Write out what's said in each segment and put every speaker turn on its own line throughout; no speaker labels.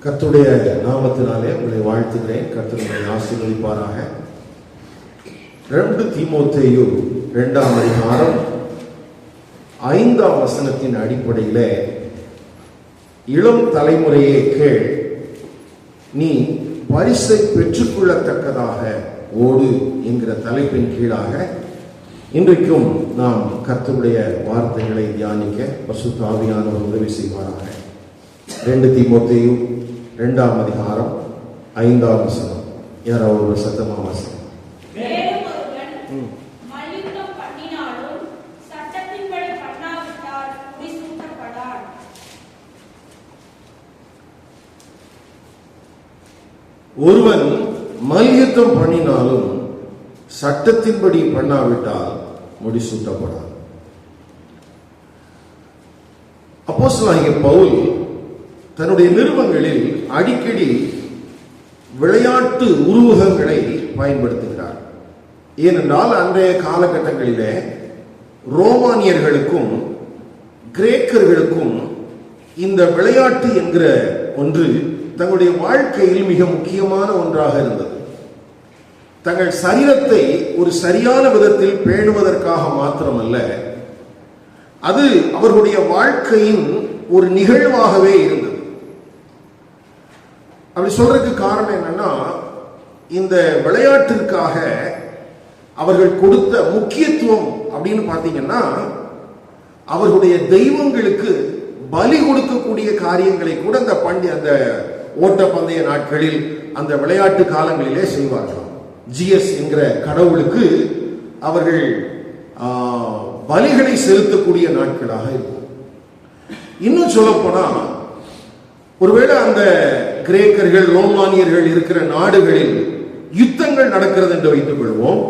கர்த்தருடைய நாமத்தினாலே உங்களை வாழ்த்துகிறேன். கர்த்தர் உங்களை ஆசீர்வதிப்பாராக. 2 தீமோத்தேயு 2ஆம் அதிகாரம் 5ஆம் வசனத்தின் அடிப்படையில் இளம் தலைமுறையே கேள், நீ பரிசை பெற்றுக்கொள்ளத்தக்கதாக ஓடு என்கிற தலைப்பின் கீழாக இன்றைக்கும் நாம் கர்த்தருடைய வார்த்தைகளை தியானிக்க பரிசுத்த ஆவியானவர் உதவி செய்வாராக. 2 தீமோத்தேயு 2ஆம் அதிகாரம் 5ஆம் வசனம். யாராவது ஒரு சத்தமா வாசிங்க. ஒருவன் மல்யுத்தம் பண்ணினாலும் சட்டத்தின்படி பண்ணாவிட்டால் முடிசூட்டப்படான். அப்போஸ்தலனாகிய பவுல் தன்னுடைய நிருபங்களில் அடிக்கடி விளையாட்டு உருவகங்களை பயன்படுத்துகிறார். ஏனென்றால் அன்றைய காலகட்டங்களிலே ரோமானியர்களுக்கும் கிரேக்கர்களுக்கும் இந்த விளையாட்டு என்கிற ஒன்று தங்களுடைய வாழ்க்கையில் மிக முக்கியமான ஒன்றாக இருந்தது. தங்கள் சரீரத்தை ஒரு சரியான விதத்தில் பேணுவதற்காக மாத்திரமல்ல, அது அவர்களுடைய வாழ்க்கையின் ஒரு நிகழ்வாகவே இருந்தது. அப்படி சொல்றதுக்கு காரணம் என்னன்னா, இந்த விளையாட்டிற்காக அவர்கள் கொடுத்த முக்கியத்துவம் அப்படின்னு பார்த்தீங்கன்னா, அவர்களுடைய தெய்வங்களுக்கு பலி கொடுக்கக்கூடிய காரியங்களை கூட அந்த ஓட்டப்பந்தய நாட்களில் அந்த விளையாட்டு காலங்களிலே செய்வார்கள். ஜிஎஸ் என்கிற கடவுளுக்கு அவர்கள் பலிகளை செலுத்தக்கூடிய நாட்களாக இருக்கும். இன்னும் சொல்ல போனா, ஒருவேளை அந்த கிரேக்கர்கள் ரோமானியர்கள் இருக்கிற நாடுகளில் யுத்தங்கள் நடக்கிறது என்று வைத்துக் கொள்வோம்.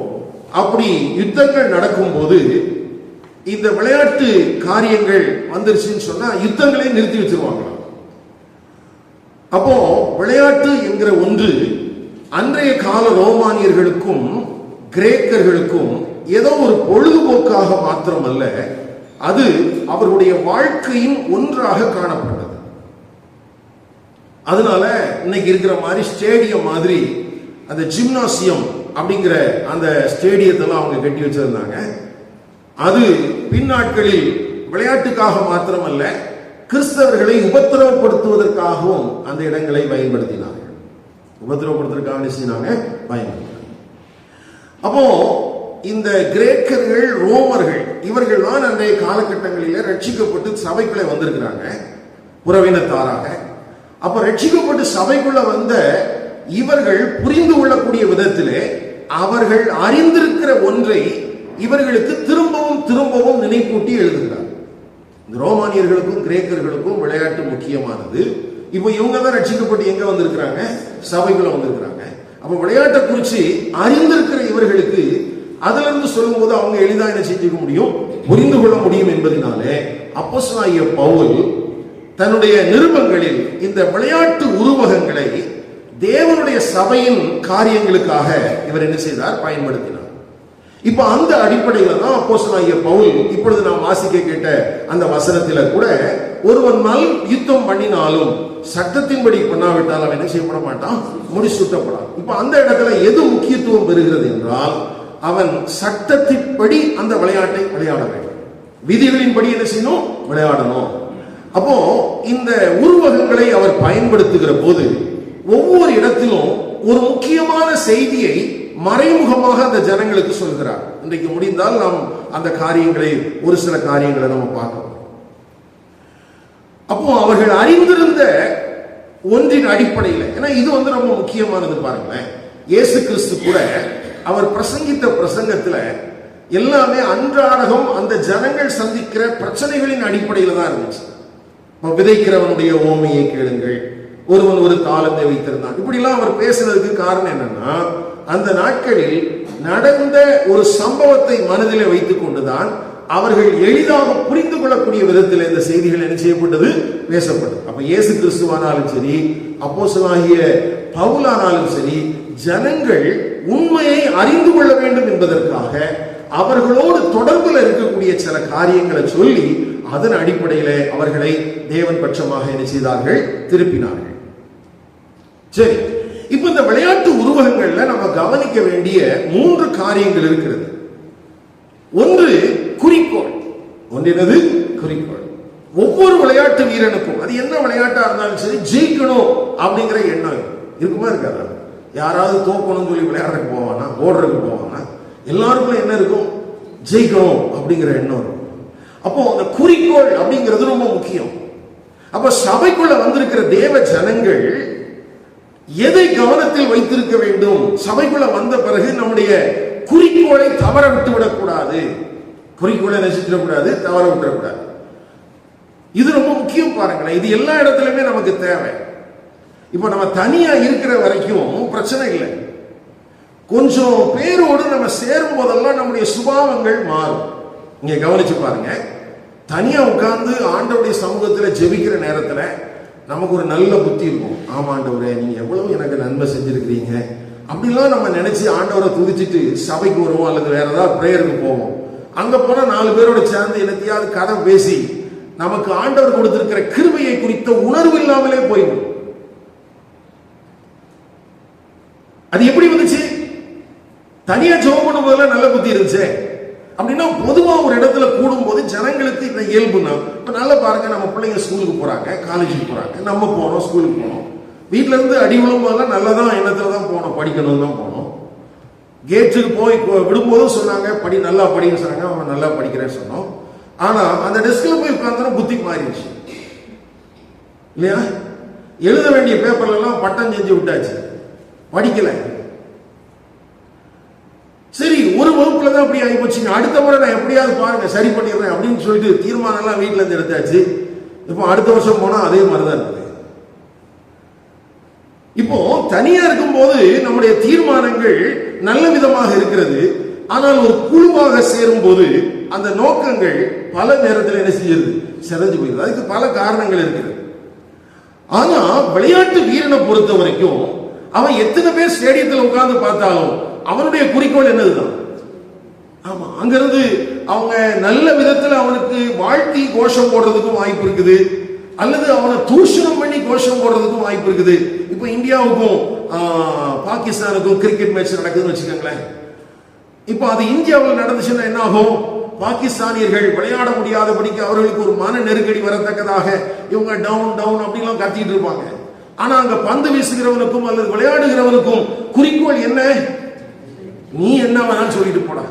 அப்படி யுத்தங்கள் நடக்கும் போது இந்த விளையாட்டு காரியங்கள் வந்துருச்சுன்னு சொன்னா யுத்தங்களை நிறுத்தி வச்சிருவாங்க. அப்போ விளையாட்டு என்கிற ஒன்று அன்றைய கால ரோமானியர்களுக்கும் கிரேக்கர்களுக்கும் ஏதோ ஒரு பொழுதுபோக்காக மாத்திரமல்ல, அது அவர்களுடைய வாழ்க்கையின் ஒன்றாக காணப்பட்டது. அதனால இன்னைக்கு இருக்கிற மாதிரி ஸ்டேடியம் மாதிரி அந்த ஜிம்னாசியம் அப்படிங்கிற அந்த ஸ்டேடியத்தெல்லாம் அவங்க கட்டி வச்சிருந்தாங்க. அது பின்னாட்களில் விளையாட்டுக்காக மாத்திரமல்ல, கிறிஸ்தவர்களை உபத்திரவப்படுத்துவதற்காகவும் அந்த இடங்களை பயன்படுத்தினார்கள். உபத்திரவப்படுத்துவதற்காக பயன்படுத்தினாங்க. அப்போ இந்த கிரேக்கர்கள் ரோமர்கள் இவர்கள் தான் அன்றைய காலகட்டங்களில் ரட்சிக்கப்பட்டு சபைக்குள்ளே வந்திருக்கிறாங்க புறவினத்தாராக. அப்ப ரட்சிக்கப்பட்டு சபைக்குள்ள வந்த இவர்கள் புரிந்து கொள்ளக்கூடிய விதத்திலே அவர்கள் அறிந்திருக்கிற ஒன்றை இவர்களுக்கு திரும்பவும் திரும்பவும் நினைப்பூட்டி எழுதுகிறார். இந்த ரோமானியர்களுக்கும் கிரேக்கர்களுக்கும் விளையாட்டு முக்கியமானது. இப்போ இவங்க தான் ரட்சிக்கப்பட்டு எங்க வந்திருக்கிறாங்க? சபைக்குள்ள வந்திருக்கிறாங்க. அப்ப விளையாட்டை குறித்து அறிந்திருக்கிற இவர்களுக்கு அதுல இருந்து சொல்லும் போது அவங்க எளிதாக என்ன செஞ்சுக்க முடியும், புரிந்து கொள்ள முடியும் என்பதனாலே அப்போஸ்தலனாகிய பவுல் தன்னுடைய நிருபங்களில் இந்த விளையாட்டு உருவகங்களை தேவனுடைய சபையின் காரியங்களுக்காக இவர் என்ன செய்தார்? பயன்படுத்தினார். இப்ப அந்த அடிப்படையில தான் அப்போஸ்தலனாகிய பவுல் இப்பொழுது நாம் வாசிக்க கேட்ட அந்த வசனத்தில கூட, ஒருவன் யுத்தம் பண்ணினாலும் சட்டத்தின்படி பண்ணாவிட்டால் அவன் என்ன செய்யப்பட மாட்டான்? முடிசூட்டப்படான். இப்ப அந்த இடத்துல எது முக்கியத்துவம் பெறுகிறது என்றால், அவன் சட்டத்தின்படி அந்த விளையாட்டை விளையாட வேண்டும். விதிகளின்படி என்ன செய்யணும்? விளையாடணும். அப்போ இந்த உருவகங்களை அவர் பயன்படுத்துகிற போது ஒவ்வொரு இடத்திலும் ஒரு முக்கியமான செய்தியை மறைமுகமாக அந்த ஜனங்களுக்கு சொல்கிறார். இன்றைக்கு முடிந்தால் நாம் அந்த காரியங்களை, ஒரு சில காரியங்களை நம்ம பார்க்கணும். அப்போ அவர்கள் அறிந்திருந்த ஒன்றின் அடிப்படையில், ஏன்னா இது ரொம்ப முக்கியமானது. பாருங்களேன், இயேசு கிறிஸ்து கூட அவர் பிரசங்கித்த பிரசங்கத்துல எல்லாமே அன்றாடம் அந்த ஜனங்கள் சந்திக்கிற பிரச்சனைகளின் அடிப்படையில் தான் இருந்துச்சு. விதைக்கிறவனுடைய ஓமையை கேளுங்கள், ஒருவன் ஒரு தாளத்தை வைத்திருந்தான், இப்படிலாம் அவர் பேசுனதுக்கு காரணம் என்னன்னா, அந்த நாட்களில் நடந்த ஒரு சம்பவத்தை மனதிலே வைத்துக் கொண்டுதான் அவர்கள் எளிதாக புரிந்து கொள்ளக்கூடிய விதத்தில் இந்த செய்திகள் என்ன செய்யப்பட்டது? பேசப்பட்டது. அப்ப இயேசு கிறிஸ்துவானாலும் சரி, அப்போஸ்தலனாகிய பவுலானாலும் சரி, ஜனங்கள் உண்மையை அறிந்து கொள்ள வேண்டும் என்பதற்காக அவர்களோடு தொடர்பில் இருக்கக்கூடிய சில காரியங்களை சொல்லி அதன் அடிப்படையில் அவர்களை தேவன் பட்சமாக என்ன செய்தார்கள்? திருப்பினார்கள். சரி, இப்ப இந்த விளையாட்டு உருவகங்கள்ல நம்ம கவனிக்க வேண்டிய 3 காரியங்கள் இருக்கிறது. ஒன்று குறிக்கோள். ஒன்றினது குறிக்கோள். ஒவ்வொரு விளையாட்டு வீரனுக்கும், அது என்ன விளையாட்டா இருந்தாலும் சரி, ஜெயிக்கணும் அப்படிங்கிற எண்ணம் இருக்குமா இருக்காதா? யாராவது தோக்கணும்னு சொல்லி விளையாடுறதுக்கு போவானா, ஓடுறதுக்கு போவானா? எல்லாருக்கும் என்ன இருக்கும்? ஜெயிக்கணும் அப்படிங்கிற எண்ணம் இருக்கும். அப்போ அந்த குறிக்கோள் அப்படிங்கிறது ரொம்ப முக்கியம். அப்ப சபைக்குள்ள வந்திருக்கிற தேவ ஜனங்கள் எதை கவனத்தில் வைத்திருக்க வேண்டும்? சபைக்குள்ள வந்த பிறகு நம்முடைய குறிக்கோளை தவற விட்டு விடக்கூடாது. குறிக்கோளை நசிச்சிடக்கூடாது, தவற விட்டுறக்கூடாது. இது ரொம்ப முக்கியம். பாருங்களேன், இது எல்லா இடத்துலயுமே நமக்கு தேவை. இப்ப நம்ம தனியா இருக்கிற வரைக்கும் பிரச்சனை இல்லை. கொஞ்சம் பேரோடு நம்ம சேரும் போதெல்லாம் நம்முடைய சுபாவங்கள் மாறும். நீங்க கவனிச்சு பாருங்க, தனியா உட்கார்ந்து ஆண்டவருடைய சமூகத்தில் ஜெபிக்கிற நேரத்தில் நமக்கு ஒரு நல்ல புத்தி இருக்கும். ஆமா ஆண்டவரே, நீங்க எவ்வளவு எனக்கு நன்மை செஞ்சிருக்கிறீங்க அப்படிலாம் நம்ம நினைச்சு ஆண்டவரை துதிச்சுட்டு சபைக்கு வருவோம், அல்லது வேற ஏதாவது பிரேயருக்கு போவோம். அங்க போனா 4 பேரோட சேர்ந்து என்னத்தையாவது கதை பேசி நமக்கு ஆண்டவர் கொடுத்திருக்கிற கிருபையை குறித்த உணர்வு இல்லாமலே போயிடும். அது எப்படி வந்துச்சு? தனியா ஜெபம் பண்ணும் போதெல்லாம் நல்ல புத்தி இருந்துச்சு அப்படின்னா, பொதுவா ஒரு இடத்துல கூடும் போது ஜனங்களுக்கு இந்த இயல்புனா, இப்ப நல்லா பாருங்க, நம்ம பிள்ளைங்க ஸ்கூலுக்கு போறாங்க, காலேஜுக்கு போறாங்க, நம்ம போனோம், ஸ்கூலுக்கு போனோம். வீட்டுல இருந்து அடி விழும் போதெல்லாம் நல்லதான் எண்ணத்துல தான் போனோம், படிக்கணும் தான் போனோம். கேட்டுக்கு போய் விடும்போதும் சொன்னாங்க, படி, நல்லா படின்னு சொன்னாங்க. அவன் நல்லா படிக்கிறேன்னு சொன்னோம். ஆனா அந்த டெஸ்க்ல போய் உட்கார்ந்தோம், புத்தி மாறிடுச்சு இல்லையா? எழுத வேண்டிய பேப்பர்ல எல்லாம் பட்டம் செஞ்சு விட்டாச்சு, படிக்கல. சரி, ஒரு வகுப்புல தான் அப்படி ஆகி போச்சுங்க. அடுத்த முறை நான் எப்படியாவது பாருங்க சரி பண்ணிடுறேன் அப்படின்னு சொல்லிட்டு தீர்மானம் எல்லாம் வீட்டுல இருந்து எடுத்தாச்சு. இப்போ அடுத்த வருஷம் போனா அதே மாதிரிதான் இருக்குது. இப்போ தனியா இருக்கும் போது நம்முடைய தீர்மானங்கள் நல்ல விதமாக இருக்கிறது. ஆனால் ஒரு குழுவாக சேரும் போது அந்த நோக்கங்கள் பல நேரத்தில் என்ன செய்யுது? சிதைஞ்சு போயிடுது. அதுக்கு பல காரணங்கள் இருக்கிறது. ஆனா விளையாட்டு வீரனை பொறுத்த வரைக்கும் அவன் எத்தனை பேர் ஸ்டேடியத்தில் உட்கார்ந்து பார்த்தாலும் அவனுடைய குறிக்கோள் என்னதுதான்? ஆமா, அங்கிருந்து அவங்க நல்ல விதத்தில் அவனுக்கு வாழ்த்தி கோஷம் போடுறதுக்கும் வாய்ப்பு இருக்குது, அல்லது அவனை தூஷணம் பண்ணி கோஷம் போடுறதுக்கும் வாய்ப்பு இருக்குது. இப்ப இந்தியாவுக்கும் பாகிஸ்தானுக்கும் கிரிக்கெட் மேட்ச் நடக்குதுன்னு வச்சுக்கோங்களேன். இப்ப அது இந்தியாவில் நடந்துச்சுன்னா என்ன ஆகும்? பாகிஸ்தானியர்கள் விளையாட முடியாதபடிக்கு அவர்களுக்கு ஒரு மன நெருக்கடி வரத்தக்கதாக இவங்க டவுன் டவுன் அப்படிலாம் கத்திட்டு இருப்பாங்க. ஆனா அங்க பந்து வீசுகிறவனுக்கும் அல்லது விளையாடுகிறவனுக்கும் குறிக்கோள் என்ன? நீ என்ன வேணாலும் சொல்லிட்டு போட,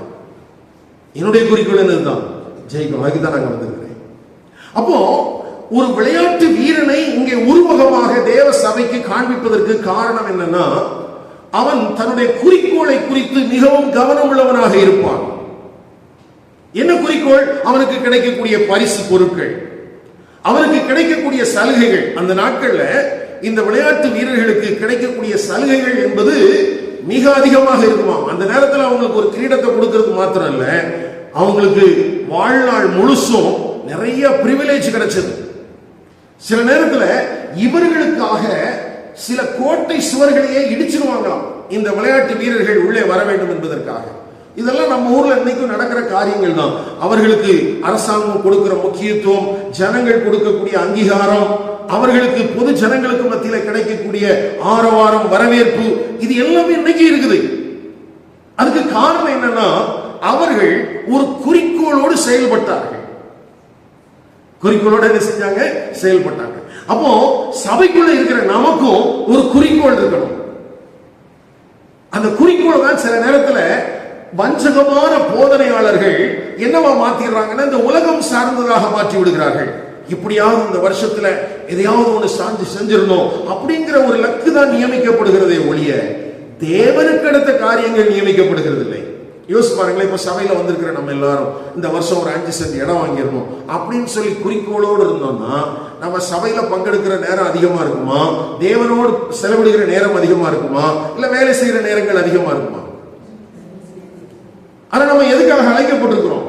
என்னுடைய குறிக்கோள் என்னதுதான்? ஜெயிக்கணும். அதுக்குதான் நாங்க வந்திருக்கிறேன். அப்போ ஒரு விளையாட்டு வீரனை இங்கே உருவகமாக தேவ சபைக்கு காண்பிப்பதற்கு காரணம் என்னன்னா, அவன் தன்னுடைய குறிக்கோளை குறித்து மிகவும் கவனம் உள்ளவனாக இருப்பான். என்ன குறிக்கோள்? அவனுக்கு கிடைக்கக்கூடிய பரிசு பொருட்கள், அவனுக்கு கிடைக்கக்கூடிய சலுகைகள். அந்த நாட்கள்ல இந்த விளையாட்டு வீரர்களுக்கு கிடைக்கக்கூடிய சலுகைகள் என்பது மிக அதிகமாக இருக்குமா. அந்த நேரத்தில் அவங்களுக்கு ஒரு கிரீடத்தை கொடுக்கிறது மாத்திரம் இல்ல, அவங்களுக்கு வாழ்நாள் முழுசும் நிறைய பிரிவிலேஜ் கிடைச்சது. சில நேரத்தில் இவர்களுக்காக சில கோட்டை சுவர்களையே இடிச்சிருவாங்களாம், இந்த விளையாட்டு வீரர்கள் உள்ளே வர வேண்டும் என்பதற்காக. இதெல்லாம் நம்ம ஊர்ல இன்னைக்கும் நடக்கிற காரியங்கள் தான். அவர்களுக்கு அரசாங்கம் கொடுக்கிற முக்கியத்துவம், ஜனங்கள் கொடுக்கக்கூடிய அங்கீகாரம், அவர்களுக்கு பொது ஜனங்களுக்கு மத்தியில் கிடைக்கக்கூடிய ஆரவாரம், வரவேற்பு, இது எல்லாமே இன்னைக்கு இருக்குது. அதுக்கு காரணம் என்னன்னா, அவர்கள் ஒரு குறிக்கோளோடு செயல்பட்டார்கள். குறிக்கோளோட என்ன செஞ்சாங்க? செயல்பட்டாங்க. அப்போ சபைக்குள்ள இருக்கிற நமக்கும் ஒரு குறிக்கோள் இருக்கணும். அந்த குறிக்கோள் தான் சில நேரத்தில் வஞ்சகமான போதனையாளர்கள் என்னவா மாத்திடுறாங்கன்னா, இந்த உலகம் சார்ந்ததாக மாற்றி விடுகிறார்கள். இப்படியாவது இந்த வருஷத்துல எதையாவது ஒன்று சாஞ்சு செஞ்சிடணும் அப்படிங்கிற ஒரு லக்கு தான் நியமிக்கப்படுகிறதே ஒழிய தேவனுக்கு அடுத்த காரியங்கள் நியமிக்கப்படுகிறது இல்லை. யோசிச்சு பாருங்களேன், இப்ப சபையில வந்திருக்கிற நம்ம எல்லாரும் இந்த வருஷம் ஒரு 5 சென்ட் இடம் வாங்கிடணும் அப்படின்னு சொல்லி குறிக்கோளோடு இருந்தோம்னா, நம்ம சபையில பங்கெடுக்கிற நேரம் அதிகமா இருக்குமா, தேவனோடு செலவிடுகிற நேரம் அதிகமா இருக்குமா, இல்ல வேலை செய்யற நேரங்கள் அதிகமா இருக்குமா? ஆனா நம்ம எதுக்காக அழைக்கப்பட்டிருக்கிறோம்?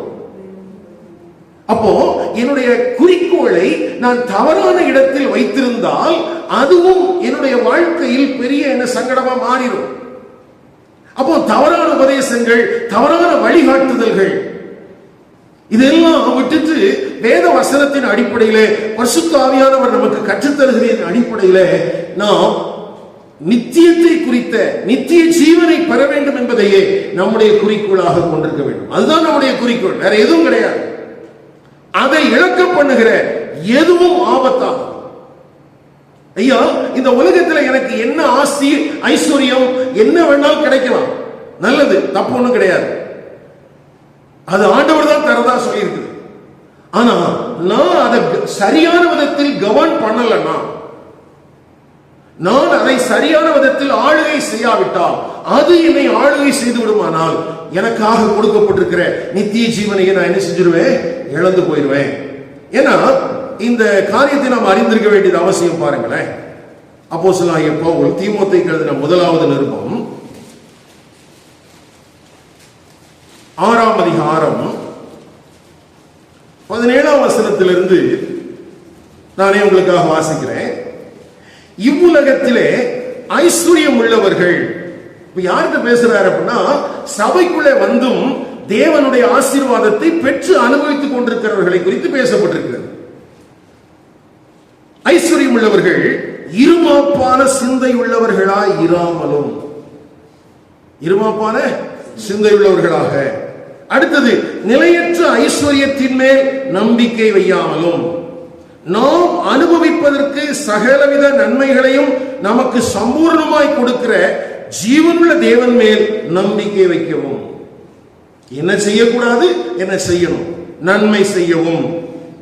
அப்போ என்னுடைய குறிக்கோளை நான் தவறான இடத்தில் வைத்திருந்தால் அதுவும் என்னுடைய வாழ்க்கையில் பெரிய என்ன சங்கடமா மாறிடும். அப்போ தவறான உபதேசங்கள், தவறான வழிகாட்டுதல்கள், இதெல்லாம் விட்டுட்டு வேத வசனத்தின் அடிப்படையிலே, பரிசுத்த ஆவியானவர் நமக்கு கற்றுத்தருகிற அடிப்படையிலே நாம் நித்தியத்தை குறித்த நித்திய ஜீவனை பெற வேண்டும் என்பதையே நம்முடைய குறிக்கோளாக கொண்டிருக்க வேண்டும். அதுதான் நம்முடைய குறிக்கோள், வேற எதுவும் கிடையாது. அதை இழக்க பண்ணுகிற எதுவும் ஆபத்தாகும். ஐயா, இந்த உலகத்தில் எனக்கு என்ன ஆஸ்தி ஐஸ்வர்யம் என்ன வேணாலும் கிடைக்கலாம், நல்லது, தப்பு ஒண்ணும் கிடையாது. அது ஆண்டவர் தான் தரதா சொல்லி இருக்குது. ஆனா நான் அதை சரியான விதத்தில் கவர்ன் பண்ணலன்னா, நான் அதை சரியான விதத்தில் ஆளுகை செய்யாவிட்டால், அது என்னை ஆளுகை செய்து விடுமானால், எனக்காக கொடுக்கப்பட்டிருக்கிற நித்திய ஜீவனையை நான் என்ன செஞ்சிருவேன், இழந்து போயிடுவேன். ஏன்னா இந்த காரியத்தை நாம் அறிந்திருக்க வேண்டியது அவசியம். பாருங்களேன், அப்போஸ்தலனாகிய பவுல் தீமோத்தேயுக்கு எழுதின முதலாவது நிருபம் 6ஆம் அதிகாரம் 17ஆம் வசனத்திலிருந்து நானே உங்களுக்காக வாசிக்கிறேன். இவ்வுலகத்திலே ஐஸ்வர்யம் உள்ளவர்கள், யார்கிட்ட பேசுறாரு அப்படின்னா, சபைக்குள்ளே வந்தும் தேவனுடைய ஆசீர்வாதத்தை பெற்று அனுபவித்துக் கொண்டிருக்கிறவர்களை குறித்து பேசப்பட்டிருக்கிறது. ஐஸ்வர்யம் உள்ளவர்கள் இருமாப்பான சிந்தை உள்ளவர்களாய் இராமலும், இருமாப்பான சிந்தை உள்ளவர்களாக. அடுத்தது, நிலையற்ற ஐஸ்வர்யத்தின் மேல் நம்பிக்கை வையாமலும், நாம் அனுபவிப்பதற்கு சகலவித நன்மைகளையும் நமக்கு சம்பூர்ணமாய் கொடுக்கிற ஜீவனுள்ள தேவன் மேல் நம்பிக்கை வைக்கவும். என்ன செய்யக்கூடாது, என்ன செய்யணும், நன்மை செய்யவும்,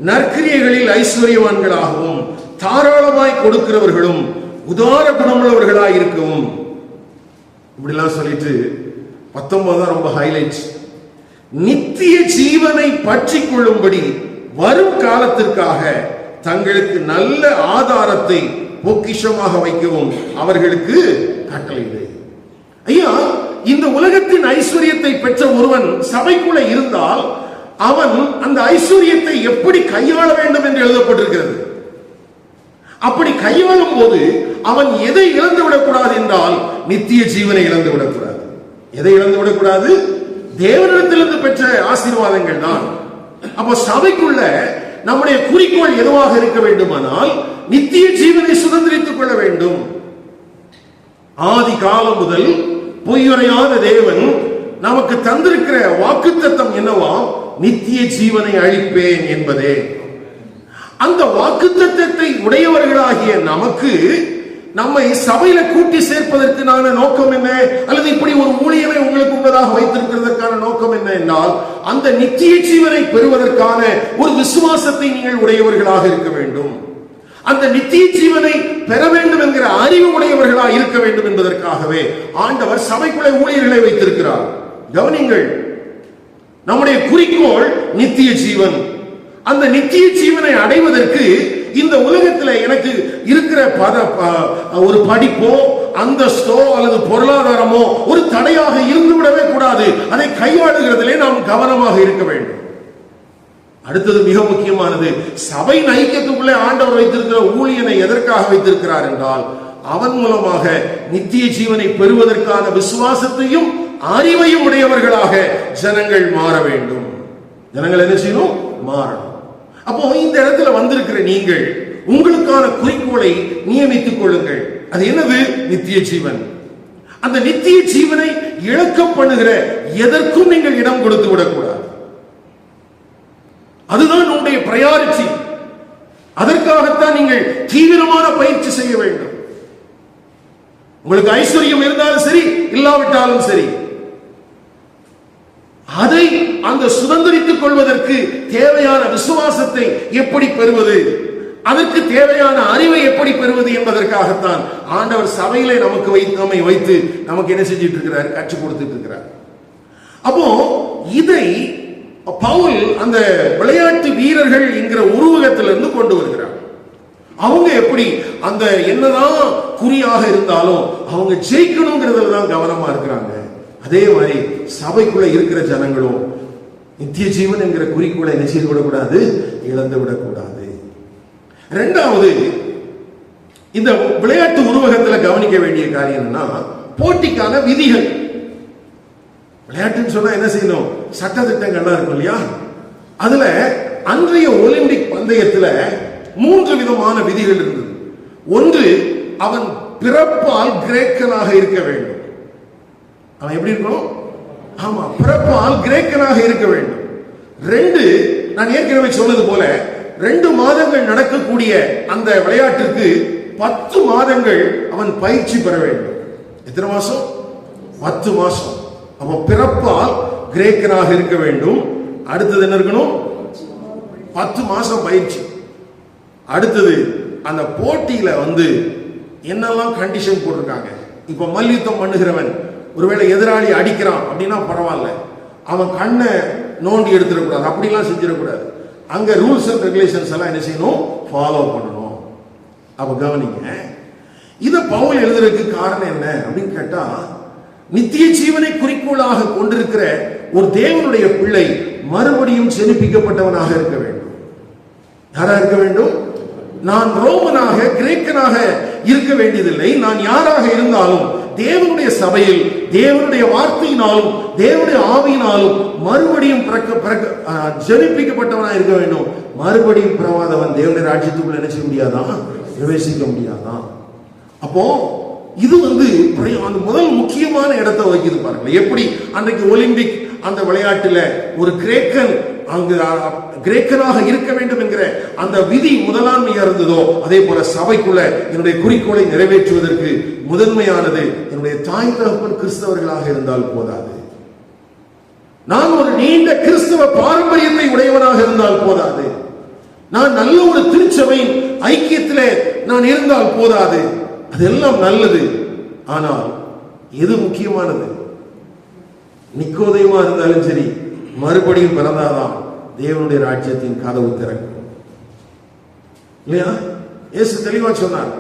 நற்கிரியைகளில் ஐஸ்வர்யவான்களாகவும் தாராளமாய் கொடுக்கிறவர்களும் உதார குணமுள்ளவர்களாய் இருக்கவும். இப்படிலாம் சொல்லிட்டு 19 ரொம்ப ஹைலைட். நித்திய ஜீவனை பற்றி கொள்ளும்படி வரும் காலத்திற்காக தங்களுக்கு நல்ல ஆதாரத்தை பொக்கிஷமாக வைக்கவும் அவர்களுக்கு கட்டளையிடு. ஐயா, இந்த உலகத்தின் ஐஸ்வர்யத்தை பெற்ற ஒருவன் சபைக்குள்ள இருந்தால் அவன் அந்த ஐஸ்வர்யத்தை எப்படி கையாள வேண்டும் என்று எழுதப்பட்டிருக்கிறது. அப்படி கையாளும் போது அவன் எதை இழந்து விடக்கூடாது என்றால், நித்திய ஜீவனை இழந்து விடக்கூடாது. எதை இழந்து விடக்கூடாது? தேவனிடத்திலிருந்து பெற்ற ஆசீர்வாதங்கள் தான். அப்போ சபைக்குள்ள நம்முடைய குறிக்கோள் எதுவாக இருக்க வேண்டுமானால், நித்திய ஜீவனை சுதந்திரித்துக் கொள்ள வேண்டும். ஆதி காலம் முதல் பொய்யுரையாத தேவன் நமக்கு தந்திருக்கிற வாக்குத்தத்தம் என்னவா? நித்திய ஜீவனை அளிப்பேன் என்பதே. அந்த வாக்குத்தத்தத்தை உடையவர்களாகிய நமக்கு நம்மை சபையில கூட்டி சேர்ப்பதற்கான நோக்கம் என்ன, அல்லது இப்படி ஒரு ஊழியரை உங்களுக்கு உங்களாக வைத்திருக்கிறதற்கான நோக்கம் என்ன என்றால், அந்த நித்திய ஜீவனை பெறுவதற்கான ஒரு விசுவாசத்தை நீங்கள் உடையவர்களாக இருக்க வேண்டும். அந்த நித்திய ஜீவனை பெற வேண்டும் என்கிற அறிவு உடையவர்களாக இருக்க வேண்டும் என்பதற்காகவே ஆண்டவர் சபைக்குள்ளே ஊழியர்களை வைத்திருக்கிறார். கவனிங்கள், நம்முடைய குறிக்கோள் நித்திய ஜீவன். அந்த நித்திய ஜீவனை அடைவதற்கு இந்த உலகத்தில் எனக்கு இருக்கிற ஒரு படிப்போ அந்தஸ்தோ அல்லது பொருளாதாரமோ ஒரு தடையாக இருந்து விடவே கூடாது. அதை கையாளுகிறதிலே நாம் கவனமாக இருக்க வேண்டும். அடுத்தது மிக முக்கியமானது, சபை ஐக்கியத்துக்குள்ளே ஆண்டவர் வைத்திருக்கிற ஊழியனை எதற்காக வைத்திருக்கிறார் என்றால், அவன் மூலமாக நித்திய ஜீவனை பெறுவதற்கான விசுவாசத்தையும் அறிவையும் உடையவர்களாக ஜனங்கள் மாற வேண்டும். ஜனங்கள் என்ன செய்யணும்? மாறணும். அப்போ இந்த இடத்துல வந்திருக்கிற நீங்கள் உங்களுக்கான குறிக்கோளை நியமித்துக் கொள்ளுங்கள். அது என்னது? நித்திய ஜீவன். அந்த நித்திய ஜீவனை இழக்க பண்ணுகிற எதற்கும் நீங்கள் இடம் கொடுத்து விடக்கூடாது. அதுதான் உங்களுடைய பிரையாரிட்டி. அதற்காகத்தான் நீங்கள் தீவிரமான பயிற்சி செய்ய வேண்டும். உங்களுக்கு ஐஸ்வர்யம் இருந்தாலும் சரி, இல்லாவிட்டாலும் சரி, அதை அந்த சுதந்திரித்துக் கொள்வதற்கு தேவையான விசுவாசத்தை எப்படி பெறுவது, அதற்கு தேவையான அறிவை எப்படி பெறுவது என்பதற்காகத்தான் ஆண்டவர் சபையிலே நமக்கு நம்மை வைத்து நமக்கு என்ன செஞ்சிட்டு இருக்கிறார்? கற்றுக் கொடுத்துட்டு இருக்கிறார். அப்போ இதை பவுல் அந்த விளையாட்டு வீரர்கள் என்கிற உருவகத்திலிருந்து கொண்டு வருகிறார். அவங்க எப்படி அந்த என்னதான் குறியாக இருந்தாலும் அவங்க ஜெயிக்கணுங்கிறதுல தான் கவனமா இருக்கிறாங்க. அதே மாதிரி சபைக்குள்ள இருக்கிற ஜனங்களும் நித்திய ஜீவன் என்கிற குறிக்கோளை என்ன செய்து விடக்கூடாது? இழந்து விடக்கூடாது. இரண்டாவது, இந்த விளையாட்டு உருவகத்தில் கவனிக்க வேண்டிய காரியம் என்னன்னா, போட்டிக்கான விதிகள். விளையாட்டுன்னு சொன்னா என்ன செய்யணும்? சட்ட திட்டங்கள்லாம் இருக்கும் இல்லையா? அதுல அன்றைய ஒலிம்பிக் பந்தயத்துல 3 விதமான விதிகள் இருந்தது. ஒன்று, அவன் பிறப்பால் கிரேக்கனாக இருக்க வேண்டும். அவன் எப்படி இருக்கணும்? ஆமா, பிறப்பால் கிரேக்கனாக இருக்க வேண்டும். 2, நான் ஏற்கனவே சொன்னது போல 2 மாதங்கள் நடக்கக்கூடிய அந்த விளையாட்டிற்கு 10 மாதங்கள் அவன் பயிற்சி பெற வேண்டும். எத்தனை மாசம்? 10 மாசம். அப்ப பிறப்பால் கிரேக்கனாக இருக்க வேண்டும். அடுத்தது என்ன இருக்கணும்? 10 மாசம் பயிற்சி. அடுத்தது அந்த போட்டியில என்னெல்லாம் கண்டிஷன் போட்டிருக்காங்க. இப்ப மல்யுத்தம் பண்ணுகிறவன் ஒருவேளை எதிராளி அடிக்கிறான் அப்படின்னா பரவாயில்ல, அவன் கண்ணை நோண்டி எடுத்துடக்கூடாது, அப்படிலாம் செஞ்சிடக்கூடாது. அங்க ரூல்ஸ் அண்ட் ரெகுலேஷன்ஸ் எல்லாம் என்ன செய்யணும்? ஃபாலோ பண்ணணும். அப்ப கவனிங்க, இத பவுல் எழுதுறதுக்கு காரணம் என்ன அப்படின்னு கேட்டா, நித்திய ஜீவனை குறிக்கோளாக கொண்டிருக்கிற ஒரு தேவனுடைய பிள்ளை மறுபடியும் செழிப்பிக்கப்பட்டவனாக இருக்க வேண்டும். யாரா இருக்க வேண்டும்? நான் ரோமனாக கிரேக்கனாக இருக்க வேண்டியதில்லை. நான் யாராக இருந்தாலும் தேவனுடைய சபையில் தேவனுடைய வார்த்தையினாலும் தேவனுடைய ஆவியினாலும் மறுபடியும் ஜெனிப்பிக்கப்பட்டவனாக இருக்க வேண்டும். மறுபடியும் பிறவாதவன் தேவனுடைய ராஜ்யத்துக்குள்ள என்ன செய்ய முடியாதான்? பிரவேசிக்க முடியாதான்? அப்போ இது அந்த முதல் முக்கியமான இடத்தை வகிக்குது பாருங்க. எப்படி அன்றைக்கு ஒலிம்பிக் அந்த விளையாட்டுல ஒரு கிரேக்கன் அங்கு கிரேக்கனாக இருக்க வேண்டும் என்கிற அந்த விதி முதலாண்மையா இருந்ததோ, அதே போல சபைக்குள்ள என்னுடைய குறிக்கோளை நிறைவேற்றுவதற்கு முதன்மையானது என்னுடைய தாய் தகப்பன் கிறிஸ்தவர்களாக இருந்தால் போதாது. நான் ஒரு நீண்ட கிறிஸ்தவ பாரம்பரியத்தை உடையவனாக இருந்தால் போதாது. நான் நல்ல ஒரு திருச்சபை ஐக்கியத்திலே நான் இருந்தால் போதாது. அதெல்லாம் நல்லது. ஆனால் எது முக்கியமானது? நிக்கோதேயுமா இருந்தாலும் சரி, மறுபடியும் பிறந்தாதான் தேவனுடைய ராஜ்யத்தின் கதவு திறக்கும். இல்லையா? இயேசு தெளிவா சொன்னார்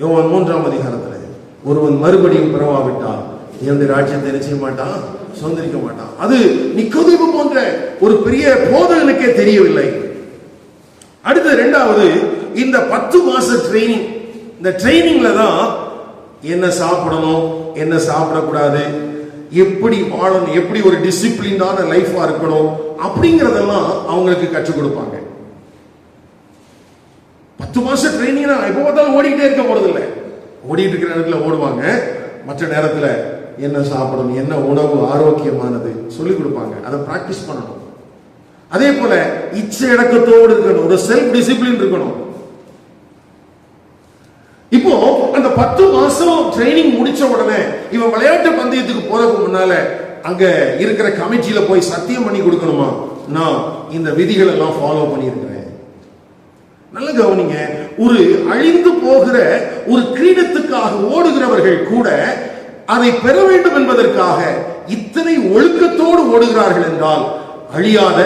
யோவான் 3ஆம் அதிகாரத்தில், ஒருவன் மறுபடியும் பிறவாவிட்டால் தேவனுடைய ராஜ்யத்தை என்ன செய்ய மாட்டான்? சுதந்திரிக்க மாட்டான். அது நிக்கோதேமு போன்ற ஒரு பெரிய போதகனுக்கே தெரியவில்லை. அடுத்து 2வது, இந்த 10 மாச ட்ரைனிங். இந்த ட்ரைனிங்ல தான் என்ன சாப்பிடணும், என்ன சாப்பிடக்கூடாது, எப்படி வாழணும், எப்படி ஒரு டிசிப்ளினான லைஃபா இருக்கணும் அப்படிங்கறதெல்லாம் அவங்களுக்கு கற்றுக் கொடுப்பாங்க. 10 மாசம் ட்ரைனிங் எப்ப பார்த்தாலும் ஓடிக்கிட்டே இருக்க போறது இல்லை. ஓடிட்டு இருக்கிற நேரத்துல ஓடுவாங்க, மற்ற நேரத்துல என்ன சாப்பிடணும், என்ன உணவு ஆரோக்கியமானது சொல்லிக் கொடுப்பாங்க. அதை பிராக்டிஸ் பண்ணணும். அதே போல இச்சை அடக்கத்தோடு இருக்கணும், ஒரு செல்ஃப் டிசிப்ளின் இருக்கணும். இப்போ அந்த 10 மாசம் ட்ரைனிங் முடிச்ச உடனே இவன் விளையாட்டு பந்தயத்துக்கு போறதுக்கு முன்னால அங்க இருக்கிற கமிட்டியில போய் சத்தியம் பண்ணி கொடுக்கணுமா, நான் இந்த விதிகள் எல்லாம் ஃபாலோ பண்ணியிருக்கிறேன். நல்ல கவனிங்க, ஒரு அழிந்து போகிற ஒரு கிரீடத்துக்காக ஓடுகிறவர்கள் கூட அதை பெற வேண்டும் என்பதற்காக இத்தனை ஒழுக்கத்தோடு ஓடுகிறார்கள் என்றால், அழியாத